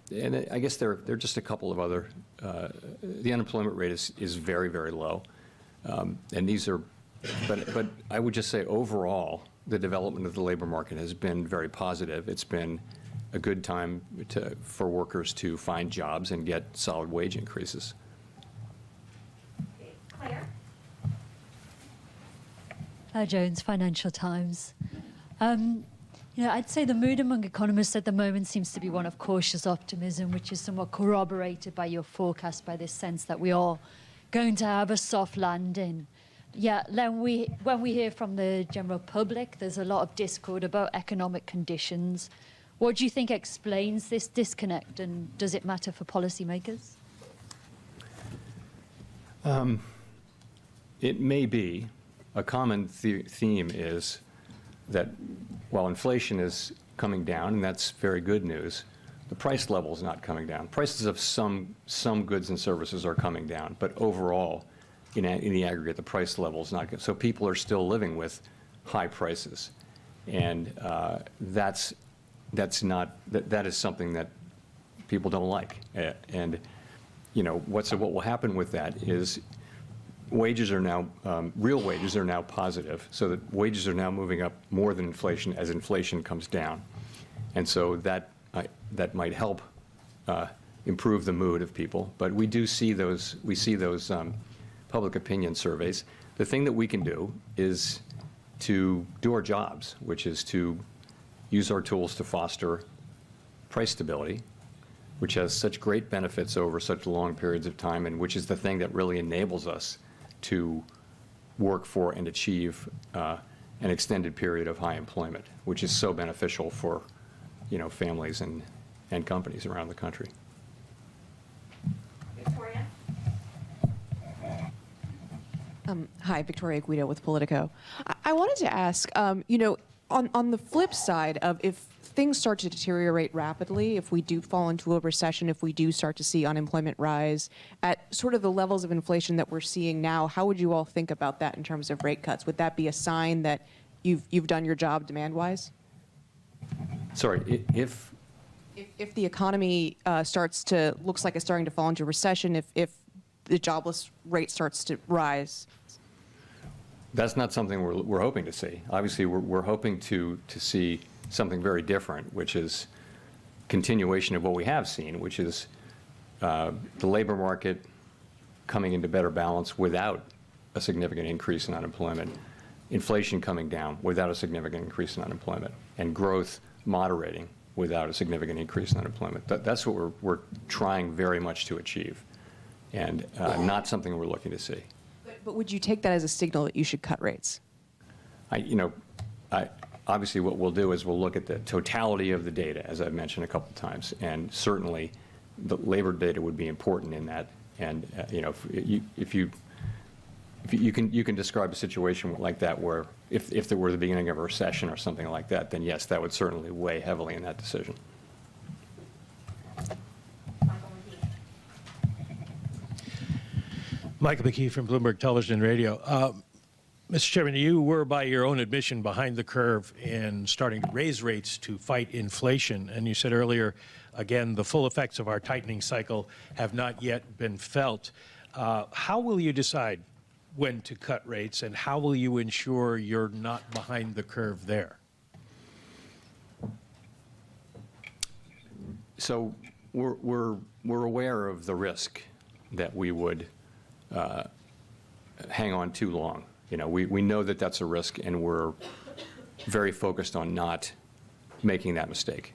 And I guess there are just a couple of other, the unemployment rate is very, very low. And these are, but I would just say overall, the development of the labor market has been very positive. It's been a good time for workers to find jobs and get solid wage increases. Claire. Jones, Financial Times. I'd say the mood among economists at the moment seems to be one of cautious optimism, which is somewhat corroborated by your forecast, by this sense that we are going to have a soft landing. Yeah, when we hear from the general public, there's a lot of discord about economic conditions. What do you think explains this disconnect, and does it matter for policymakers? It may be. A common theme is that while inflation is coming down, and that's very good news, the price level is not coming down. Prices of some goods and services are coming down, but overall, in the aggregate, the price level is not good. So people are still living with high prices, and that is something that people don't like. And what will happen with that is wages are now, real wages are now positive, so that wages are now moving up more than inflation as inflation comes down. And so that might help improve the mood of people. But we see those public opinion surveys. The thing that we can do is to do our jobs, which is to use our tools to foster price stability, which has such great benefits over such long periods of time, and which is the thing that really enables us to work for and achieve an extended period of high employment, which is so beneficial for, families and companies around the country. Victoria? Hi, Victoria Guido with Politico. I wanted to ask, on the flip side of if things start to deteriorate rapidly, if we do fall into a recession, if we do start to see unemployment rise at sort of the levels of inflation that we're seeing now, how would you all think about that in terms of rate cuts? Would that be a sign that you've done your job demand-wise? Sorry, if the economy looks like it's starting to fall into recession, if the jobless rate starts to rise? That's not something we're hoping to see. Obviously, we're hoping to see something very different, which is continuation of what we have seen, which is the labor market coming into better balance without a significant increase in unemployment, inflation coming down without a significant increase in unemployment, and growth moderating without a significant increase in unemployment. That's what we're trying very much to achieve, and not something we're looking to see. But would you take that as a signal that you should cut rates? Obviously, what we'll do is we'll look at the totality of the data, as I've mentioned a couple of times, and certainly the labor data would be important in that. And if you can describe a situation like that where if there were the beginning of a recession or something like that, then yes, that would certainly weigh heavily in that decision. Michael McKee from Bloomberg Television and Radio. Mr. Chairman, you were, by your own admission, behind the curve in starting to raise rates to fight inflation. And you said earlier, again, the full effects of our tightening cycle have not yet been felt. How will you decide when to cut rates, and how will you ensure you're not behind the curve there? So we're aware of the risk that we would hang on too long. We know that that's a risk, and we're very focused on not making that mistake.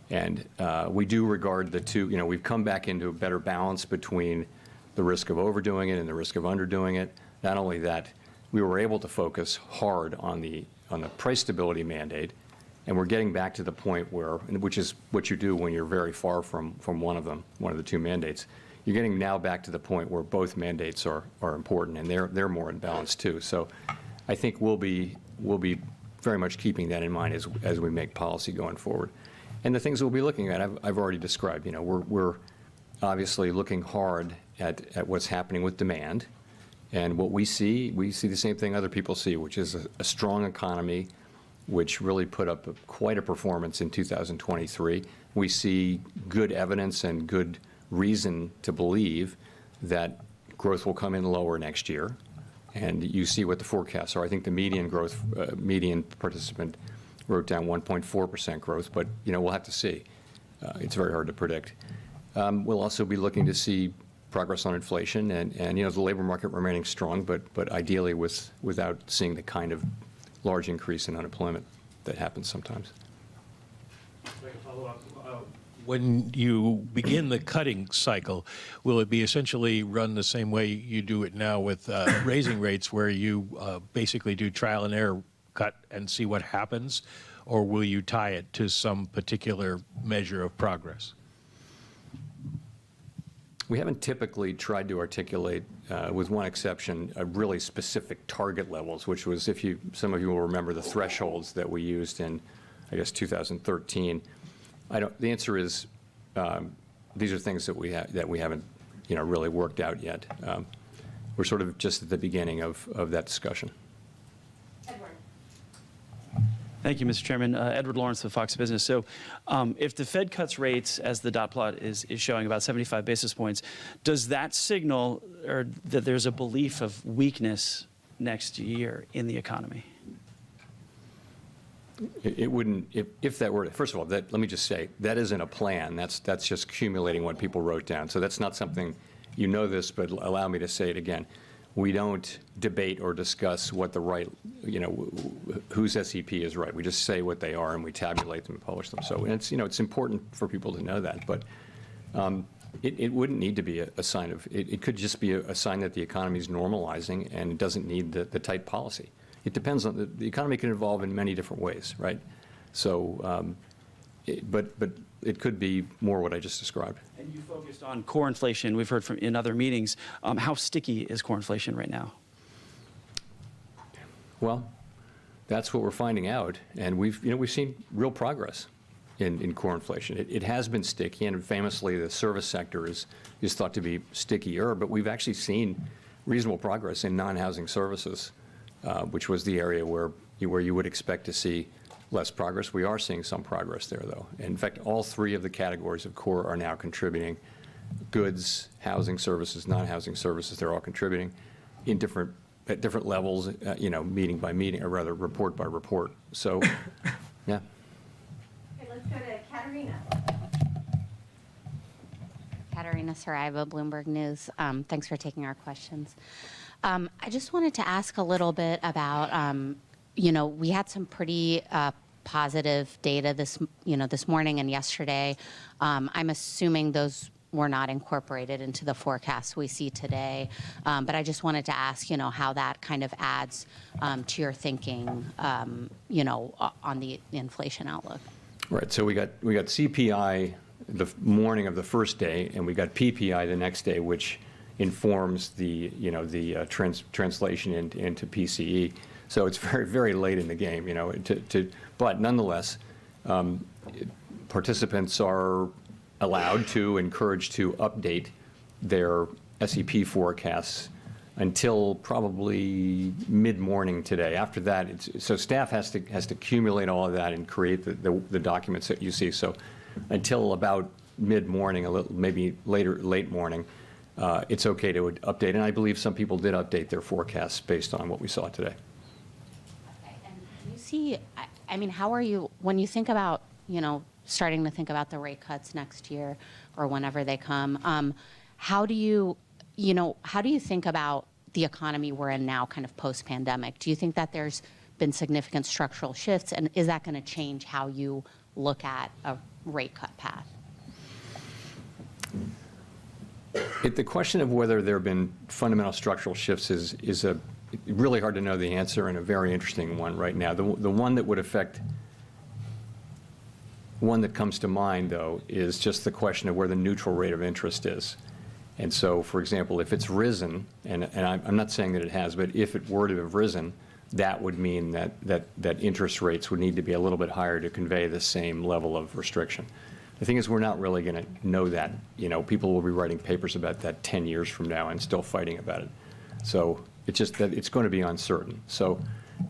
And we do regard the two, we've come back into a better balance between the risk of overdoing it and the risk of underdoing it. Not only that, we were able to focus hard on the price stability mandate, and we're getting back to the point where, which is what you do when you're very far from one of the two mandates. You're getting now back to the point where both mandates are important, and they're more in balance too. So I think we'll be very much keeping that in mind as we make policy going forward. And the things we'll be looking at, I've already described. We're obviously looking hard at what's happening with demand, and what we see the same thing other people see, which is a strong economy, which really put up quite a performance in 2023. We see good evidence and good reason to believe that growth will come in lower next year, and you see what the forecasts are. I think the median participant wrote down 1.4% growth, but we'll have to see. It's very hard to predict. We'll also be looking to see progress on inflation and the labor market remaining strong, but ideally without seeing the kind of large increase in unemployment that happens sometimes. When you begin the cutting cycle, will it be essentially run the same way you do it now with raising rates, where you basically do trial and error, cut and see what happens, or will you tie it to some particular measure of progress? We haven't typically tried to articulate, with one exception, a really specific target levels, which was, some of you will remember the thresholds that we used in, I guess, 2013. The answer is these are things that we haven't really worked out yet. We're sort of just at the beginning of that discussion. Edward. Thank you, Mr. Chairman. Edward Lawrence with Fox Business. So if the Fed cuts rates, as the dot plot is showing, about 75 basis points, does that signal or that there's a belief of weakness next year in the economy? It wouldn't, if that were, first of all, let me just say, that isn't a plan. That's just accumulating what people wrote down. So that's not something, you know this, but allow me to say it again. We don't debate or discuss what the right, whose SEP is right. We just say what they are and we tabulate them and publish them. So it's, it's important for people to know that. But it wouldn't need to be a sign of, it could just be a sign that the economy is normalizing and it doesn't need the tight policy. It depends on, the economy can evolve in many different ways, right? So, but it could be more what I just described. And you focused on core inflation. We've heard from in other meetings. How sticky is core inflation right now? Well, that's what we're finding out, and we've seen real progress in core inflation. It has been sticky, and famously, the service sector is thought to be stickier. But we've actually seen reasonable progress in non-housing services, which was the area where you would expect to see less progress. We are seeing some progress there, though. In fact, all three of the categories of core are now contributing. Goods, housing services, non-housing services, they're all contributing at different levels, meeting by meeting, or rather report by report. So, yeah. Okay, let's go to Katerina. Katerina Saraiva, Bloomberg News. Thanks for taking our questions. I just wanted to ask a little bit about, we had some pretty positive data this morning and yesterday. I'm assuming those were not incorporated into the forecasts we see today. But I just wanted to ask, how that kind of adds to your thinking, on the inflation outlook. Right. So we got CPI the morning of the first day, and we got PPI the next day, which informs the translation into PCE. So it's very, very late in the game, but nonetheless, participants are allowed to, encouraged to update their SEP forecasts until probably mid-morning today. After that, so staff has to accumulate all of that and create the documents that you see. So until about mid-morning, maybe late morning, it's okay to update. And I believe some people did update their forecasts based on what we saw today. Okay. And you see, how are you, when you think about, starting to think about the rate cuts next year or whenever they come, how do you think about the economy we're in now, kind of post-pandemic? Do you think that there's been significant structural shifts, and is that going to change how you look at a rate cut path? The question of whether there have been fundamental structural shifts is really hard to know the answer, and a very interesting one right now. The one that would affect, one that comes to mind, though, is just the question of where the neutral rate of interest is. And so, for example, if it's risen, and I'm not saying that it has, but if it were to have risen, that would mean that interest rates would need to be a little bit higher to convey the same level of restriction. The thing is, we're not really going to know that. People will be writing papers about that 10 years from now and still fighting about it. So it's just that it's going to be uncertain. So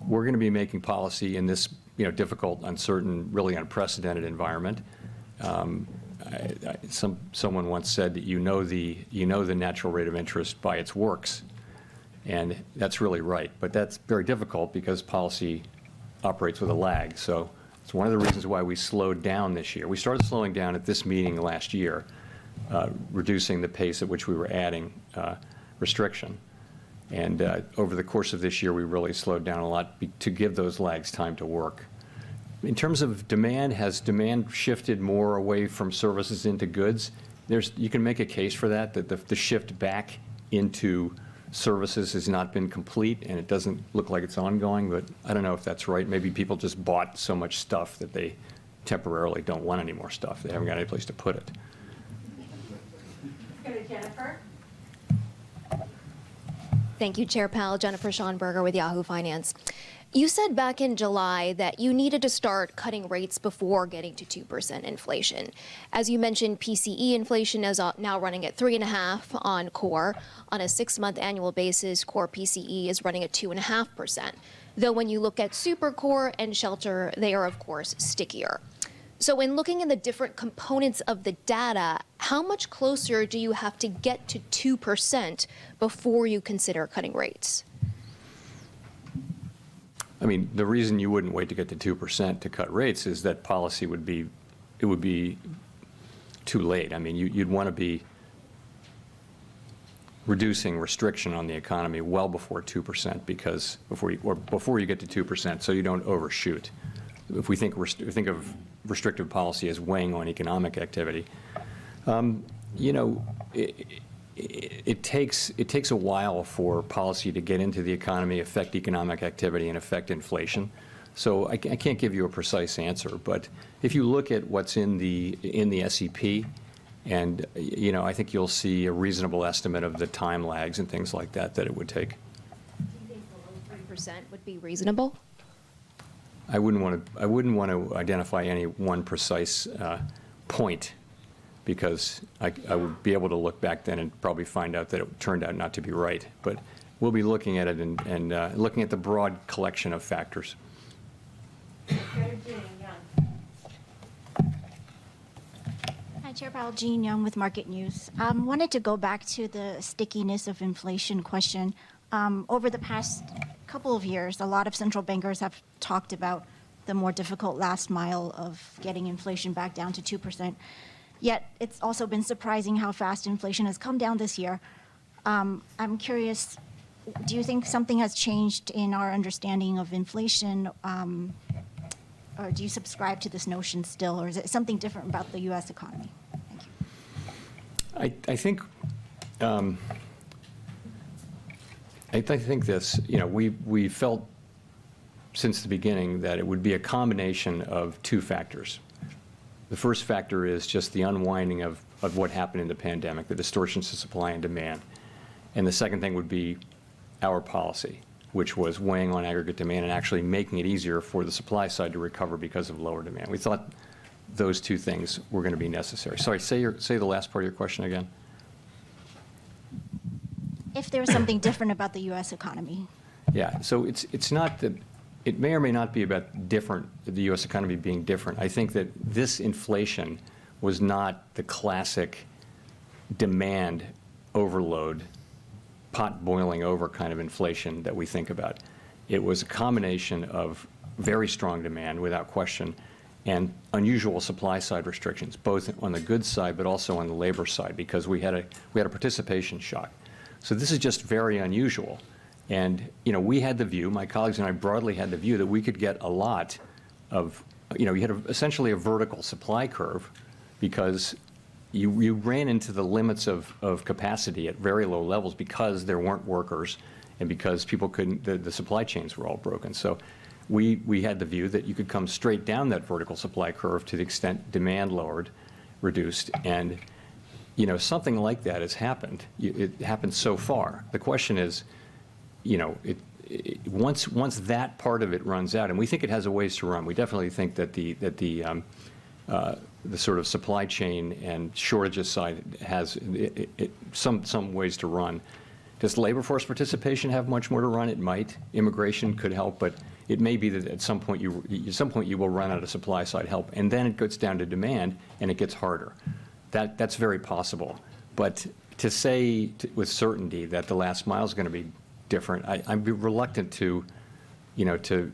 we're going to be making policy in this difficult, uncertain, really unprecedented environment. Someone once said that you know the natural rate of interest by its works, and that's really right. But that's very difficult because policy operates with a lag. So it's one of the reasons why we slowed down this year. We started slowing down at this meeting last year, reducing the pace at which we were adding restriction. And over the course of this year, we really slowed down a lot to give those lags time to work. In terms of demand, has demand shifted more away from services into goods? You can make a case for that the shift back into services has not been complete, and it doesn't look like it's ongoing, but I don't know if that's right. Maybe people just bought so much stuff that they temporarily don't want any more stuff. They haven't got any place to put it. Let's go to Jennifer. Thank you, Chair Powell. Jennifer Schonberger with Yahoo Finance. You said back in July that you needed to start cutting rates before getting to 2% inflation. As you mentioned, PCE inflation is now running at 3.5% on core. On a 6-month annual basis, core PCE is running at 2.5%. though when you look at Supercore and Shelter, they are, of course, stickier. So in looking at the different components of the data, how much closer do you have to get to 2% before you consider cutting rates? I mean, the reason you wouldn't wait to get to 2% to cut rates is that policy would be too late. I mean, you'd want to be reducing restriction on the economy well before 2%, because before you get to 2%, so you don't overshoot. If we think of restrictive policy as weighing on economic activity, you know, it takes a while for policy to get into the economy, affect economic activity, and affect inflation. So I can't give you a precise answer, but if you look at what's in the SEP, and you know, I think you'll see a reasonable estimate of the time lags and things like that it would take. Do you think below 3% would be reasonable? I wouldn't want to identify any one precise point, because I would be able to look back then and probably find out that it turned out not to be right. But we'll be looking at it and looking at the broad collection of factors. Hi, Chair Powell, Jean Young with Market News. Wanted to go back to the stickiness of inflation question. Over the past couple of years, a lot of central bankers have talked about the more difficult last mile of getting inflation back down to 2%. Yet it's also been surprising how fast inflation has come down this year. I'm curious, do you think something has changed in our understanding of inflation? Or do you subscribe to this notion still, or is it something different about the U.S. economy? Thank you. I think this, you know, we felt since the beginning that it would be a combination of two factors. The first factor is just the unwinding of what happened in the pandemic, the distortions to supply and demand. And the second thing would be our policy, which was weighing on aggregate demand and actually making it easier for the supply side to recover because of lower demand. We thought those two things were going to be necessary. Sorry, say the last part of your question again. If there was something different about the U.S. economy. Yeah, so it's not that, it may or may not be about the U.S. economy being different. I think that this inflation was not the classic demand overload, pot boiling over kind of inflation that we think about. It was a combination of very strong demand, without question, and unusual supply side restrictions, both on the goods side but also on the labor side, because we had a participation shock. So this is just very unusual. And, you know, we had the view, my colleagues and I broadly had the view, that we could get a lot of, you know, you had essentially a vertical supply curve, because you ran into the limits of capacity at very low levels because there weren't workers and because people couldn't, the supply chains were all broken. So we had the view that you could come straight down that vertical supply curve to the extent demand reduced. And, you know, something like that has happened. It happened so far. The question is, you know, once that part of it runs out, and we think it has a ways to run. We definitely think that the sort of supply chain and shortages side has some ways to run. Does labor force participation have much more to run? It might. Immigration could help, but it may be that at some point you will run out of supply side help, and then it gets down to demand and it gets harder. That's very possible. But to say with certainty that the last mile is going to be different, I'd be reluctant to, you know, to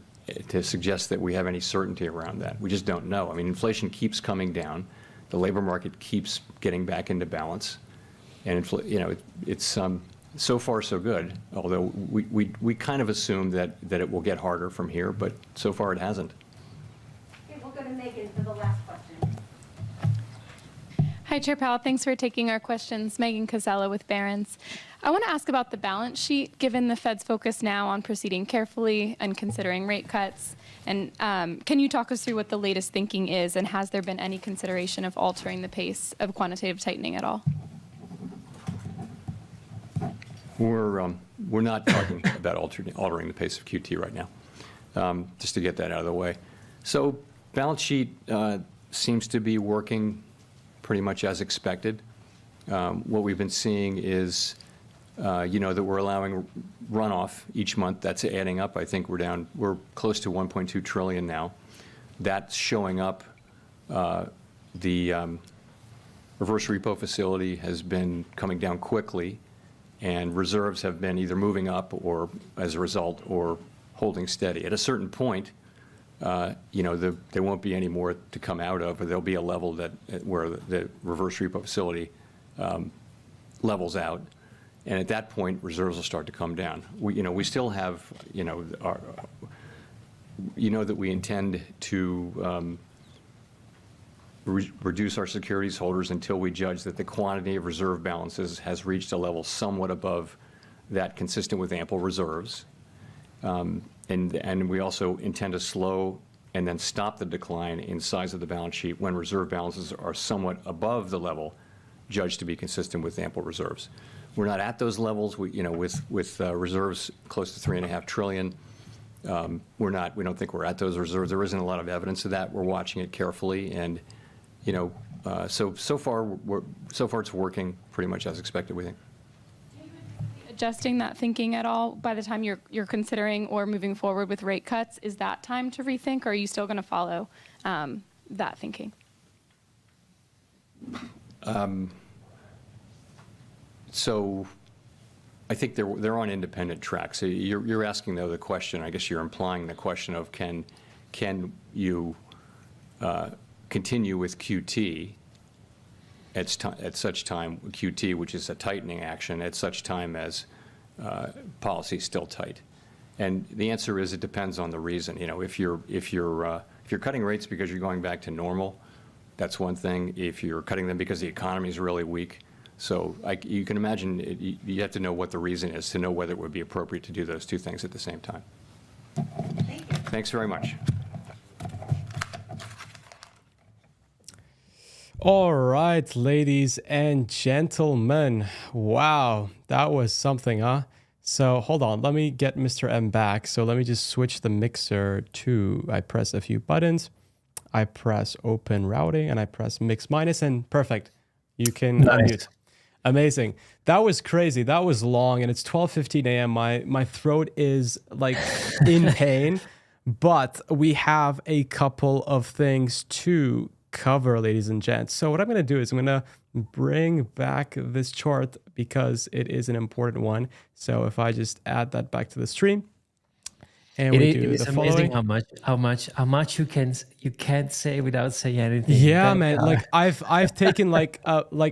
suggest that we have any certainty around that. We just don't know. I mean, inflation keeps coming down, the labor market keeps getting back into balance, and you know, it's so far so good. Although we kind of assume that it will get harder from here, but so far it hasn't. Okay, we'll go to Megan for the last question. Hi, Chair Powell. Thanks for taking our questions. Megan Casella with Barron's. I want to ask about the balance sheet, given the Fed's focus now on proceeding carefully and considering rate cuts. And can you talk us through what the latest thinking is, and has there been any consideration of altering the pace of quantitative tightening at all? We're not talking about altering the pace of QT right now, just to get that out of the way. So balance sheet seems to be working pretty much as expected. What we've been seeing is that we're allowing runoff each month. That's adding up. I think we're close to 1.2 trillion now. That's showing up. The reverse repo facility has been coming down quickly, and reserves have been either moving up or, as a result, or holding steady. At a certain point, there won't be any more to come out of, or there'll be a level where the reverse repo facility levels out. And at that point, reserves will start to come down. We still have, that we intend to reduce our securities holders until we judge that the quantity of reserve balances has reached a level somewhat above that consistent with ample reserves. And we also intend to slow and then stop the decline in size of the balance sheet when reserve balances are somewhat above the level judged to be consistent with ample reserves. We're not at those levels. With reserves close to $3.5 trillion. We don't think we're at those reserves. There isn't a lot of evidence of that. We're watching it carefully, and so far it's working pretty much as expected, we think. Adjusting that thinking at all by the time you're considering or moving forward with rate cuts? Is that time to rethink, or are you still going to follow that thinking? So I think they're on independent tracks. So you're asking, though, the question, I guess you're implying the question of can you continue with QT at such time, QT, which is a tightening action, at such time as policy is still tight? And the answer is it depends on the reason. If you're cutting rates because you're going back to normal, that's one thing. If you're cutting them because the economy is really weak, so you can imagine you have to know what the reason is to know whether it would be appropriate to do those two things at the same time. Thank you. Thanks very much. All right, ladies and gentlemen. Wow, that was something, huh? So hold on, let me get Mr. M back. So let me just switch the mixer to, I press a few buttons. I press open routing and I press mix minus, and perfect. You can unmute. Amazing. That was crazy. That was long, and it's 12:15 a.m. My throat is like in pain, but we have a couple of things to cover, ladies and gents. So what I'm going to do is I'm going to bring back this chart because it is an important one. So if I just add that back to the stream. And it do is the amazing following. how much you can't say without saying anything. Yeah, man. Like I've taken like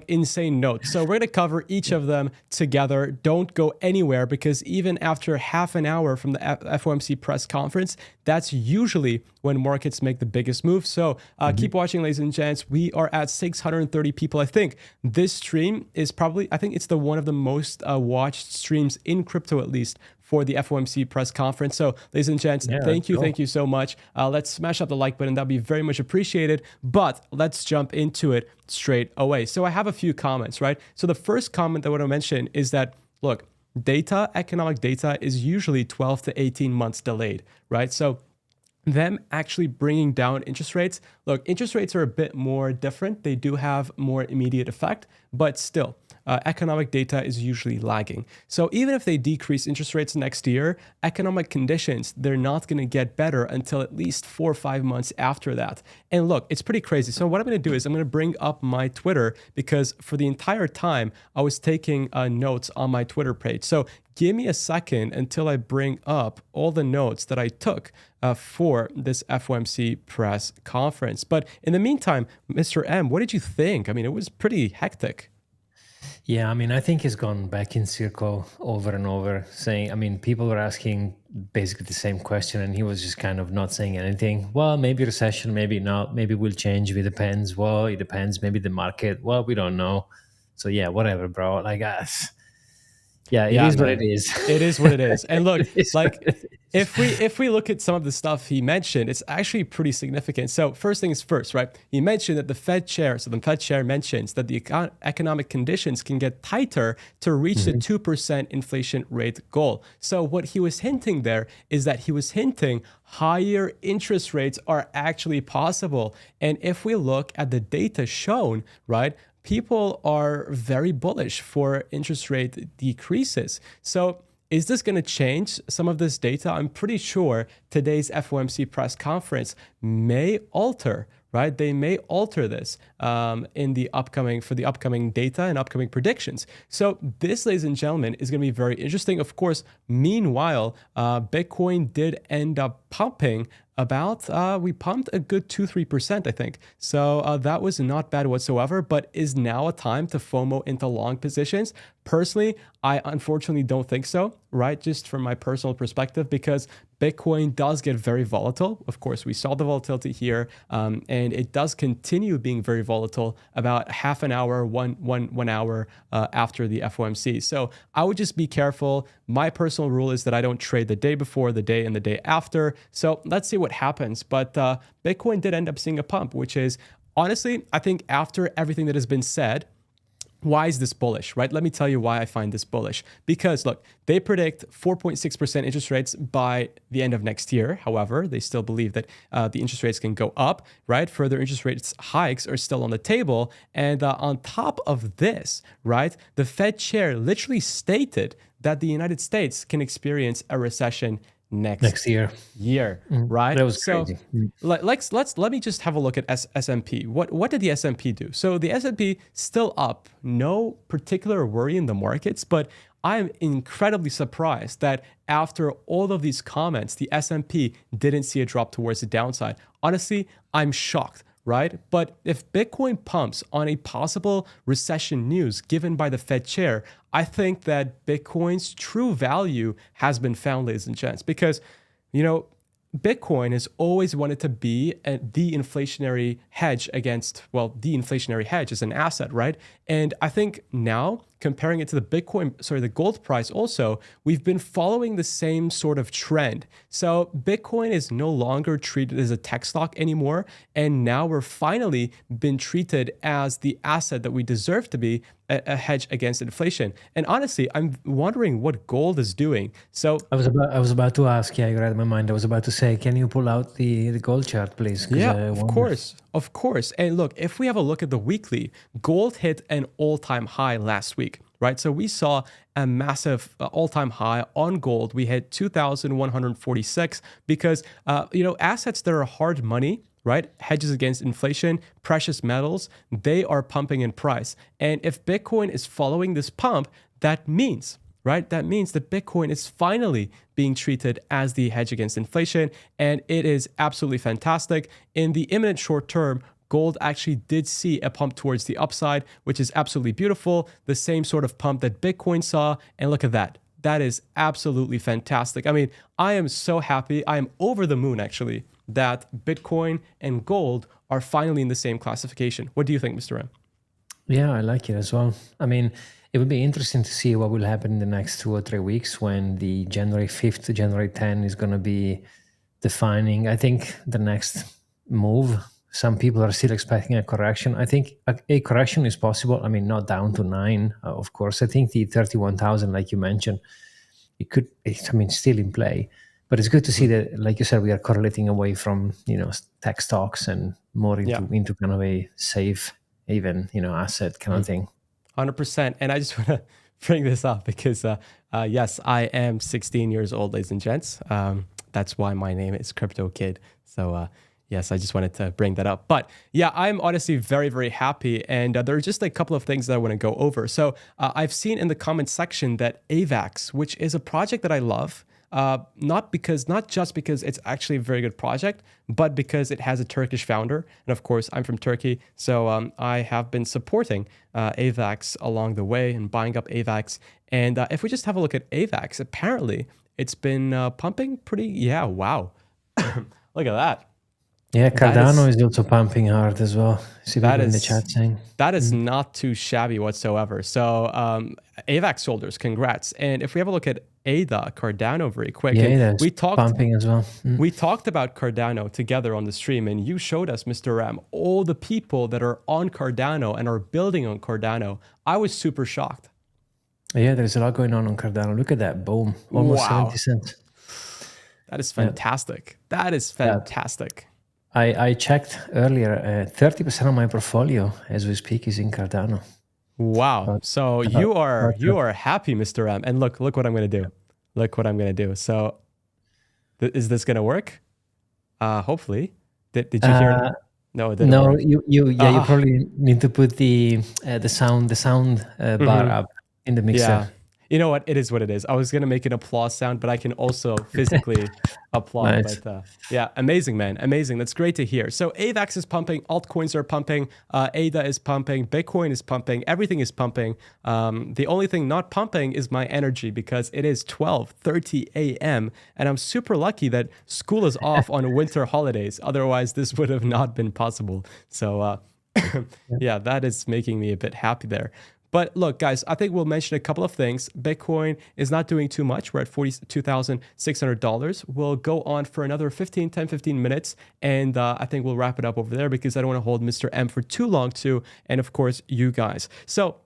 insane notes. So we're gonna cover each of them together. Don't go anywhere, because even after half an hour from the FOMC press conference, that's usually when markets make the biggest move. So keep watching, ladies and gents. We are at 630 people. I think this stream is probably, I think it's one of the most watched streams in crypto, at least, for the FOMC press conference. So, ladies and gents, thank you so much. Let's smash up the like button. That'd be very much appreciated. But let's jump into it straight away. So I have a few comments, right? So the first comment that I want to mention is that, look, economic data is usually 12 to 18 months delayed, right? So them actually bringing down interest rates. Look, interest rates are a bit more different. They do have more immediate effect, but still, economic data is usually lagging. So even if they decrease interest rates next year, economic conditions, they're not going to get better until at least 4 or 5 months after that. And look, it's pretty crazy. So what I'm going to do is I'm going to bring up my Twitter, because for the entire time I was taking notes on my Twitter page. So give me a second until I bring up all the notes that I took for this FOMC press conference. But in the meantime, Mr. M, what did you think? I mean, it was pretty hectic. Yeah, I mean, I think he's gone back in circle over and over, saying, I mean, people were asking basically the same question, and he was just kind of not saying anything. Well, maybe recession, maybe not, maybe we'll change, it depends. Well, it depends, maybe the market, well, we don't know. So yeah, whatever, bro. Like, yeah, it is what it is. It is what it is. And look, like if we look at some of the stuff he mentioned, it's actually pretty significant. So first things first, right? He mentioned that the Fed chair mentions that the economic conditions can get tighter to reach the 2% inflation rate goal. So what he was hinting there is that he was hinting higher interest rates are actually possible. And if we look at the data shown, right, people are very bullish for interest rate decreases. So is this going to change some of this data? I'm pretty sure today's FOMC press conference may alter, right? They may alter this for the upcoming data and upcoming predictions. So this, ladies and gentlemen, is going to be very interesting. Of course, meanwhile, Bitcoin did end up pumping we pumped a good 2-3%, I think. So that was not bad whatsoever, but is now a time to FOMO into long positions? Personally, I unfortunately don't think so, right? Just from my personal perspective, because Bitcoin does get very volatile. Of course, we saw the volatility here, and it does continue being very volatile about half an hour, one hour after the FOMC. So I would just be careful. My personal rule is that I don't trade the day before, the day, and the day after. So let's see what happens. But Bitcoin did end up seeing a pump, which is honestly, I think after everything that has been said, why is this bullish, right? Let me tell you why I find this bullish. Because look, they predict 4.6% interest rates by the end of next year. However, they still believe that the interest rates can go up, right? Further interest rates hikes are still on the table. And on top of this, right, the Fed chair literally stated that the United States can experience a recession next year, right? That was crazy. Let me just have a look at S&P. What did the S&P do? So the S&P still up, no particular worry in the markets, but I'm incredibly surprised that after all of these comments, the S&P didn't see a drop towards the downside. Honestly, I'm shocked. Right? But if Bitcoin pumps on a possible recession news given by the Fed chair, I think that Bitcoin's true value has been found, ladies and gents, because, Bitcoin has always wanted to be the inflationary hedge the inflationary hedge is an asset, right? And I think now, comparing it to the gold price also, we've been following the same sort of trend. So Bitcoin is no longer treated as a tech stock anymore. And now we're finally been treated as the asset that we deserve to be, a hedge against inflation. And honestly, I'm wondering what gold is doing. So I was about to ask, you read my mind. I was about to say, can you pull out the gold chart, please? Yeah, of course. And look, if we have a look at the weekly, gold hit an all-time high last week, right? So we saw a massive all-time high on gold. We hit 2,146 because, assets that are hard money, right? Hedges against inflation, precious metals, they are pumping in price. And if Bitcoin is following this pump, that means that Bitcoin is finally being treated as the hedge against inflation. And it is absolutely fantastic. In the imminent short term, gold actually did see a pump towards the upside, which is absolutely beautiful. The same sort of pump that Bitcoin saw. And look at that. That is absolutely fantastic. I mean, I am so happy. I am over the moon, actually, that Bitcoin and gold are finally in the same classification. What do you think, Mr. M? Yeah, I like it as well. I mean, it would be interesting to see what will happen in the next 2 or 3 weeks when the January 5th to January 10th is going to be defining, I think, the next move. Some people are still expecting a correction. I think a correction is possible. I mean, not down to 9, of course. I think the 31,000, like you mentioned, still in play. But it's good to see that, like you said, we are correlating away from, tech stocks and more into kind of a safe, even, asset kind of thing. 100%. And I just want to bring this up because, yes, I am 16 years old, ladies and gents. That's why my name is Crypto Kid. So, yes, I just wanted to bring that up. But yeah, I'm honestly very, very happy. And there are just a couple of things that I want to go over. So I've seen in the comments section that AVAX, which is a project that I love, not just because it's actually a very good project, but because it has a Turkish founder. And of course, I'm from Turkey. So I have been supporting AVAX along the way and buying up AVAX. And if we just have a look at AVAX, apparently it's been pumping pretty, wow. Look at that. Yeah, Cardano is also pumping hard as well. See that in the chat saying. That is not too shabby whatsoever. So AVAX holders, congrats. And if we have a look at ADA, Cardano very quick. Yeah, we talked pumping as well. We talked about Cardano together on the stream, and you showed us, Mr. Ram, all the people that are on Cardano and are building on Cardano. I was super shocked. Yeah, there's a lot going on Cardano. Look at that, boom, almost 70 cents. That is fantastic. That is fantastic. I checked earlier. 30% of my portfolio, as we speak, is in Cardano. Wow. So you are happy, Mr. M. And look what I'm going to do. Look what I'm going to do. So is this going to work? Hopefully. Did you hear? No, it didn't No, work. you probably need to put the sound bar up in the mixer. Yeah. You know what? It is what it is. I was going to make an applause sound, but I can also physically applaud. Nice. But yeah, amazing, man. Amazing. That's great to hear. So AVAX is pumping. Altcoins are pumping. ADA is pumping. Bitcoin is pumping. Everything is pumping. The only thing not pumping is my energy because it is 12:30 a.m. And I'm super lucky that school is off on winter holidays. Otherwise, this would have not been possible. So yeah, that is making me a bit happy there. But look, guys, I think we'll mention a couple of things. Bitcoin is not doing too much. We're at $42,600. We'll go on for another 10, 15 minutes. And I think we'll wrap it up over there because I don't want to hold Mr. M for too long too. And of course, you guys. So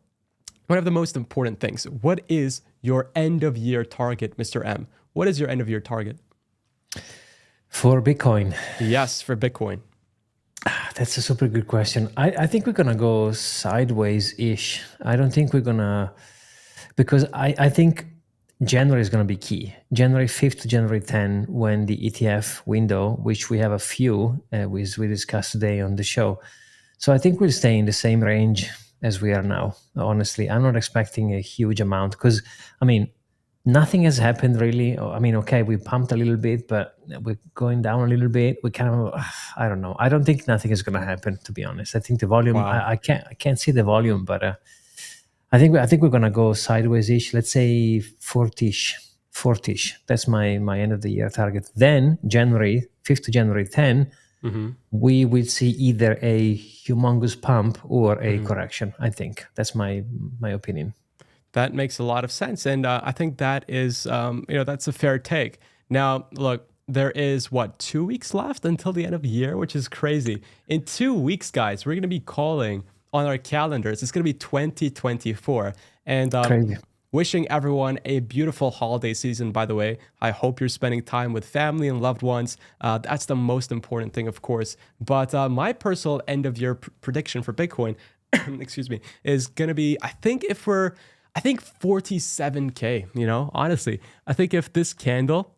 one of the most important things, what is your end of year target, Mr. M? What is your end of year target? For Bitcoin? Yes, for Bitcoin. That's a super good question. I think we're going to go sideways-ish. I don't think we're going to, because I think January is going to be key. January 5th to January 10, when the ETF window, which we have a few, we discussed today on the show. So I think we'll stay in the same range as we are now. Honestly, I'm not expecting a huge amount because, I mean, nothing has happened really. I mean, okay, we pumped a little bit, but we're going down a little bit. We kind of, I don't know. I don't think nothing is going to happen, to be honest. I think the volume, Wow. I can't see the volume, but I think we're going to go sideways-ish. Let's say 40-ish. That's my end of the year target. Then January 5th to January 10, we will see either a humongous pump or a correction. I think that's my opinion. That makes a lot of sense. And I think that is, that's a fair take. Now, look, there is, 2 weeks left until the end of the year, which is crazy. In 2 weeks, guys, we're going to be calling on our calendars. It's going to be 2024. And Crazy. Wishing everyone a beautiful holiday season, by the way. I hope you're spending time with family and loved ones. That's the most important thing, of course. But my personal end of year prediction for Bitcoin, excuse me, is going to be, I think 47K, honestly. I think if this candle,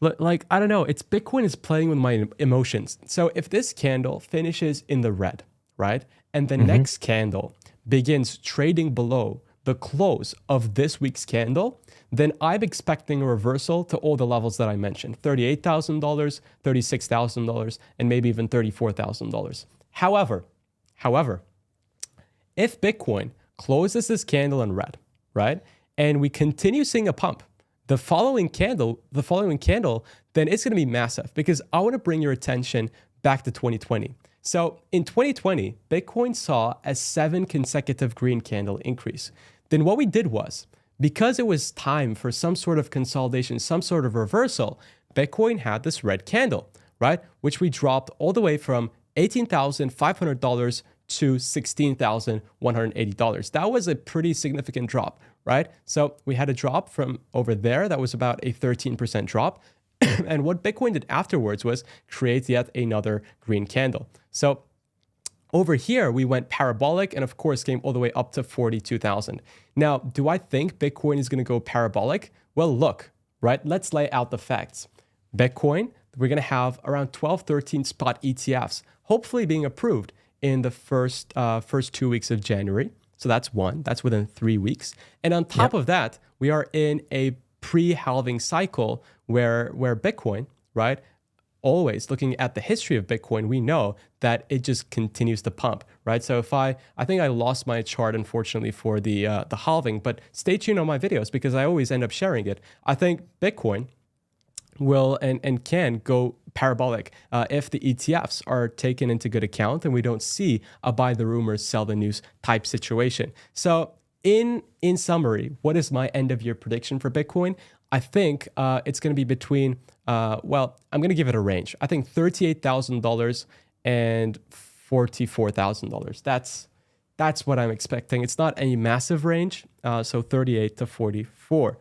like, I don't know, it's Bitcoin is playing with my emotions. So if this candle finishes in the red, right? And the next candle begins trading below the close of this week's candle, then I'm expecting a reversal to all the levels that I mentioned, $38,000, $36,000, and maybe even $34,000. However, if Bitcoin closes this candle in red, right, and we continue seeing a pump, the following candle, then it's going to be massive because I want to bring your attention back to 2020. So in 2020, Bitcoin saw a 7 consecutive green candle increase. Then what we did was, because it was time for some sort of consolidation, some sort of reversal, Bitcoin had this red candle, right? Which we dropped all the way from $18,500 to $16,180. That was a pretty significant drop, right? So we had a drop from over there. That was about a 13% drop. And what Bitcoin did afterwards was create yet another green candle. So over here, we went parabolic and of course came all the way up to 42,000. Now, do I think Bitcoin is going to go parabolic? Well, look, right? Let's lay out the facts. Bitcoin, we're going to have around 12, 13 spot ETFs, hopefully being approved in the first 2 weeks of January. So that's one. That's within 3 weeks. And on top of that, we are in a pre-halving cycle where Bitcoin, right? Always looking at the history of Bitcoin, we know that it just continues to pump, right? So if I think I lost my chart, unfortunately, for the halving, but stay tuned on my videos because I always end up sharing it. I think Bitcoin will and can go parabolic if the ETFs are taken into good account and we don't see a buy the rumors, sell the news type situation. So in summary, what is my end of year prediction for Bitcoin? I think it's going to be between, I'm going to give it a range. I think $38,000 and $44,000. That's what I'm expecting. It's not a massive range, so 38 to 44.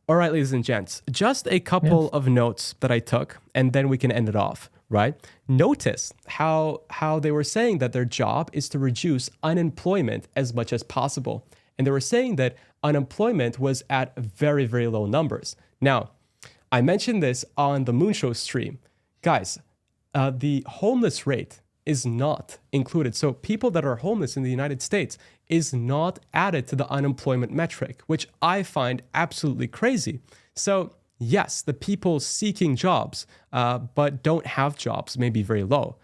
All right, ladies and gents, just a couple of notes that I took, and then we can end it off. right? Notice how they were saying that their job is to reduce unemployment as much as possible. And they were saying that unemployment was at very, very low numbers. Now, I mentioned this on the Moonshow stream. Guys, the homeless rate is not included. So people that are homeless in the United States is not added to the unemployment metric, which I find absolutely crazy. So yes, the people seeking jobs but don't have jobs may be very low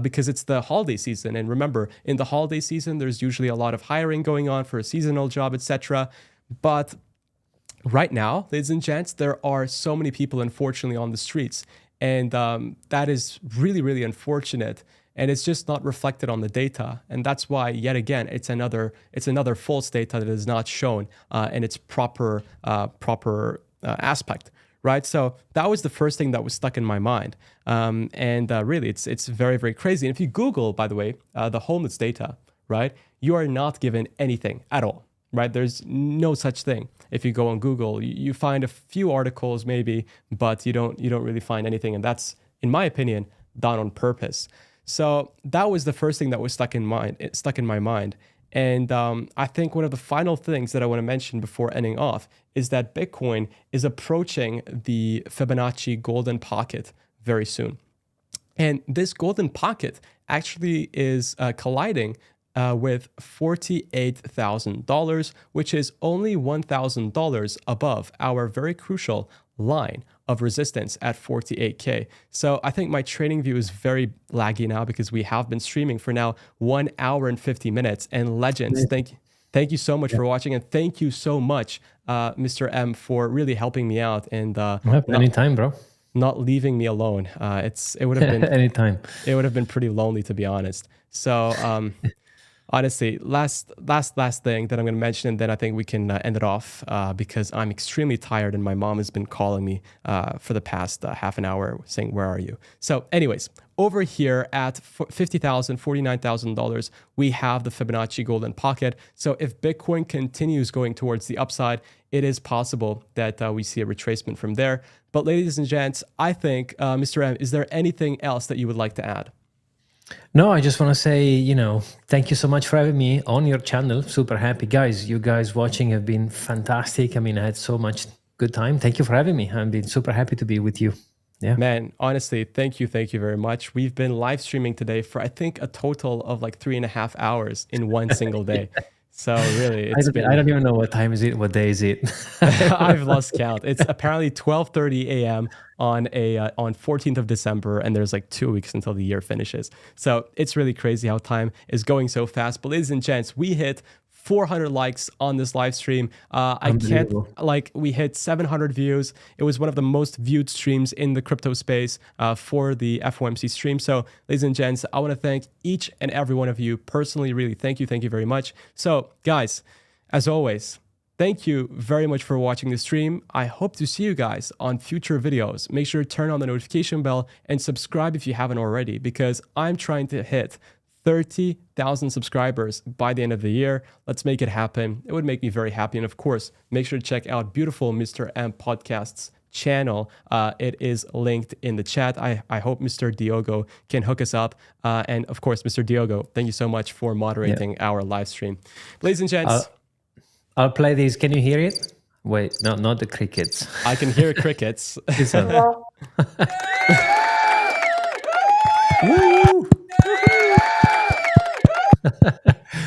because it's the holiday season. And remember, in the holiday season, there's usually a lot of hiring going on for a seasonal job, etc. But right now, ladies and gents, there are so many people, unfortunately, on the streets. And that is really, really unfortunate. And it's just not reflected on the data. And that's why, yet again, it's another false data that is not shown in its proper aspect, right? So that was the first thing that was stuck in my mind. Really, it's very, very crazy. And if you Google, by the way, the homeless data, right, you are not given anything at all. Right? There's no such thing. If you go on Google, you find a few articles maybe, but you don't really find anything. And that's, in my opinion, done on purpose. So that was the first thing that was stuck in my mind. And I think one of the final things that I want to mention before ending off is that Bitcoin is approaching the Fibonacci golden pocket very soon. And this golden pocket actually is colliding with $48,000, which is only $1,000 above our very crucial line of resistance at 48K. So I think my trading view is very laggy now because we have been streaming for now 1 hour and 50 minutes. And legends, thank you so much for watching, and thank you so much, Mr. M, for really helping me out and anytime, bro. Not leaving me alone. It would have been anytime. It would have been pretty lonely, to be honest. So honestly, last thing that I'm going to mention, and then I think we can end it off because I'm extremely tired and my mom has been calling me for the past half an hour saying, where are you? So anyways, over here at $50,000, $49,000, we have the Fibonacci golden pocket. So if Bitcoin continues going towards the upside, it is possible that we see a retracement from there. But ladies and gents, I think, Mr. M, is there anything else that you would like to add? No, I just want to say, thank you so much for having me on your channel. Super happy. Guys, you guys watching have been fantastic. I mean, I had so much good time. Thank you for having me. I've been super happy to be with you. Yeah. Man, honestly, thank you very much. We've been live streaming today for, I think, a total of like 3.5 hours in one single day. So really, I don't even know what time is it. What day is it? I've lost count. It's apparently 12:30 a.m. on 14th of December, and there's like 2 weeks until the year finishes. So it's really crazy how time is going so fast. But ladies and gents, we hit 400 likes on this live stream. We hit 700 views. It was one of the most viewed streams in the crypto space for the FOMC stream. So ladies and gents, I want to thank each and every one of you personally. Really, thank you very much. So guys, as always, thank you very much for watching the stream. I hope to see you guys on future videos. Make sure to turn on the notification bell and subscribe if you haven't already, because I'm trying to hit 30,000 subscribers by the end of the year. Let's make it happen. It would make me very happy. And of course, make sure to check out beautiful Mr. M Podcast's channel. It is linked in the chat. I hope Mr. Diogo can hook us up. And of course, Mr. Diogo, thank you so much for moderating our live stream. Ladies and gents. I'll play these. Can you hear it? Wait, no, not the crickets. I can hear crickets. Woo!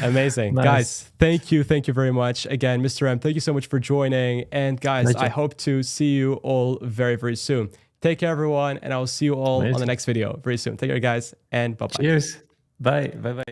Amazing. Nice. Guys, thank you very much again. Mr. M, thank you so much for joining, and guys, I hope to see you all very soon. Take care, everyone, and I will see you all on the next video very soon. Take care, guys, and bye-bye. Cheers. Bye.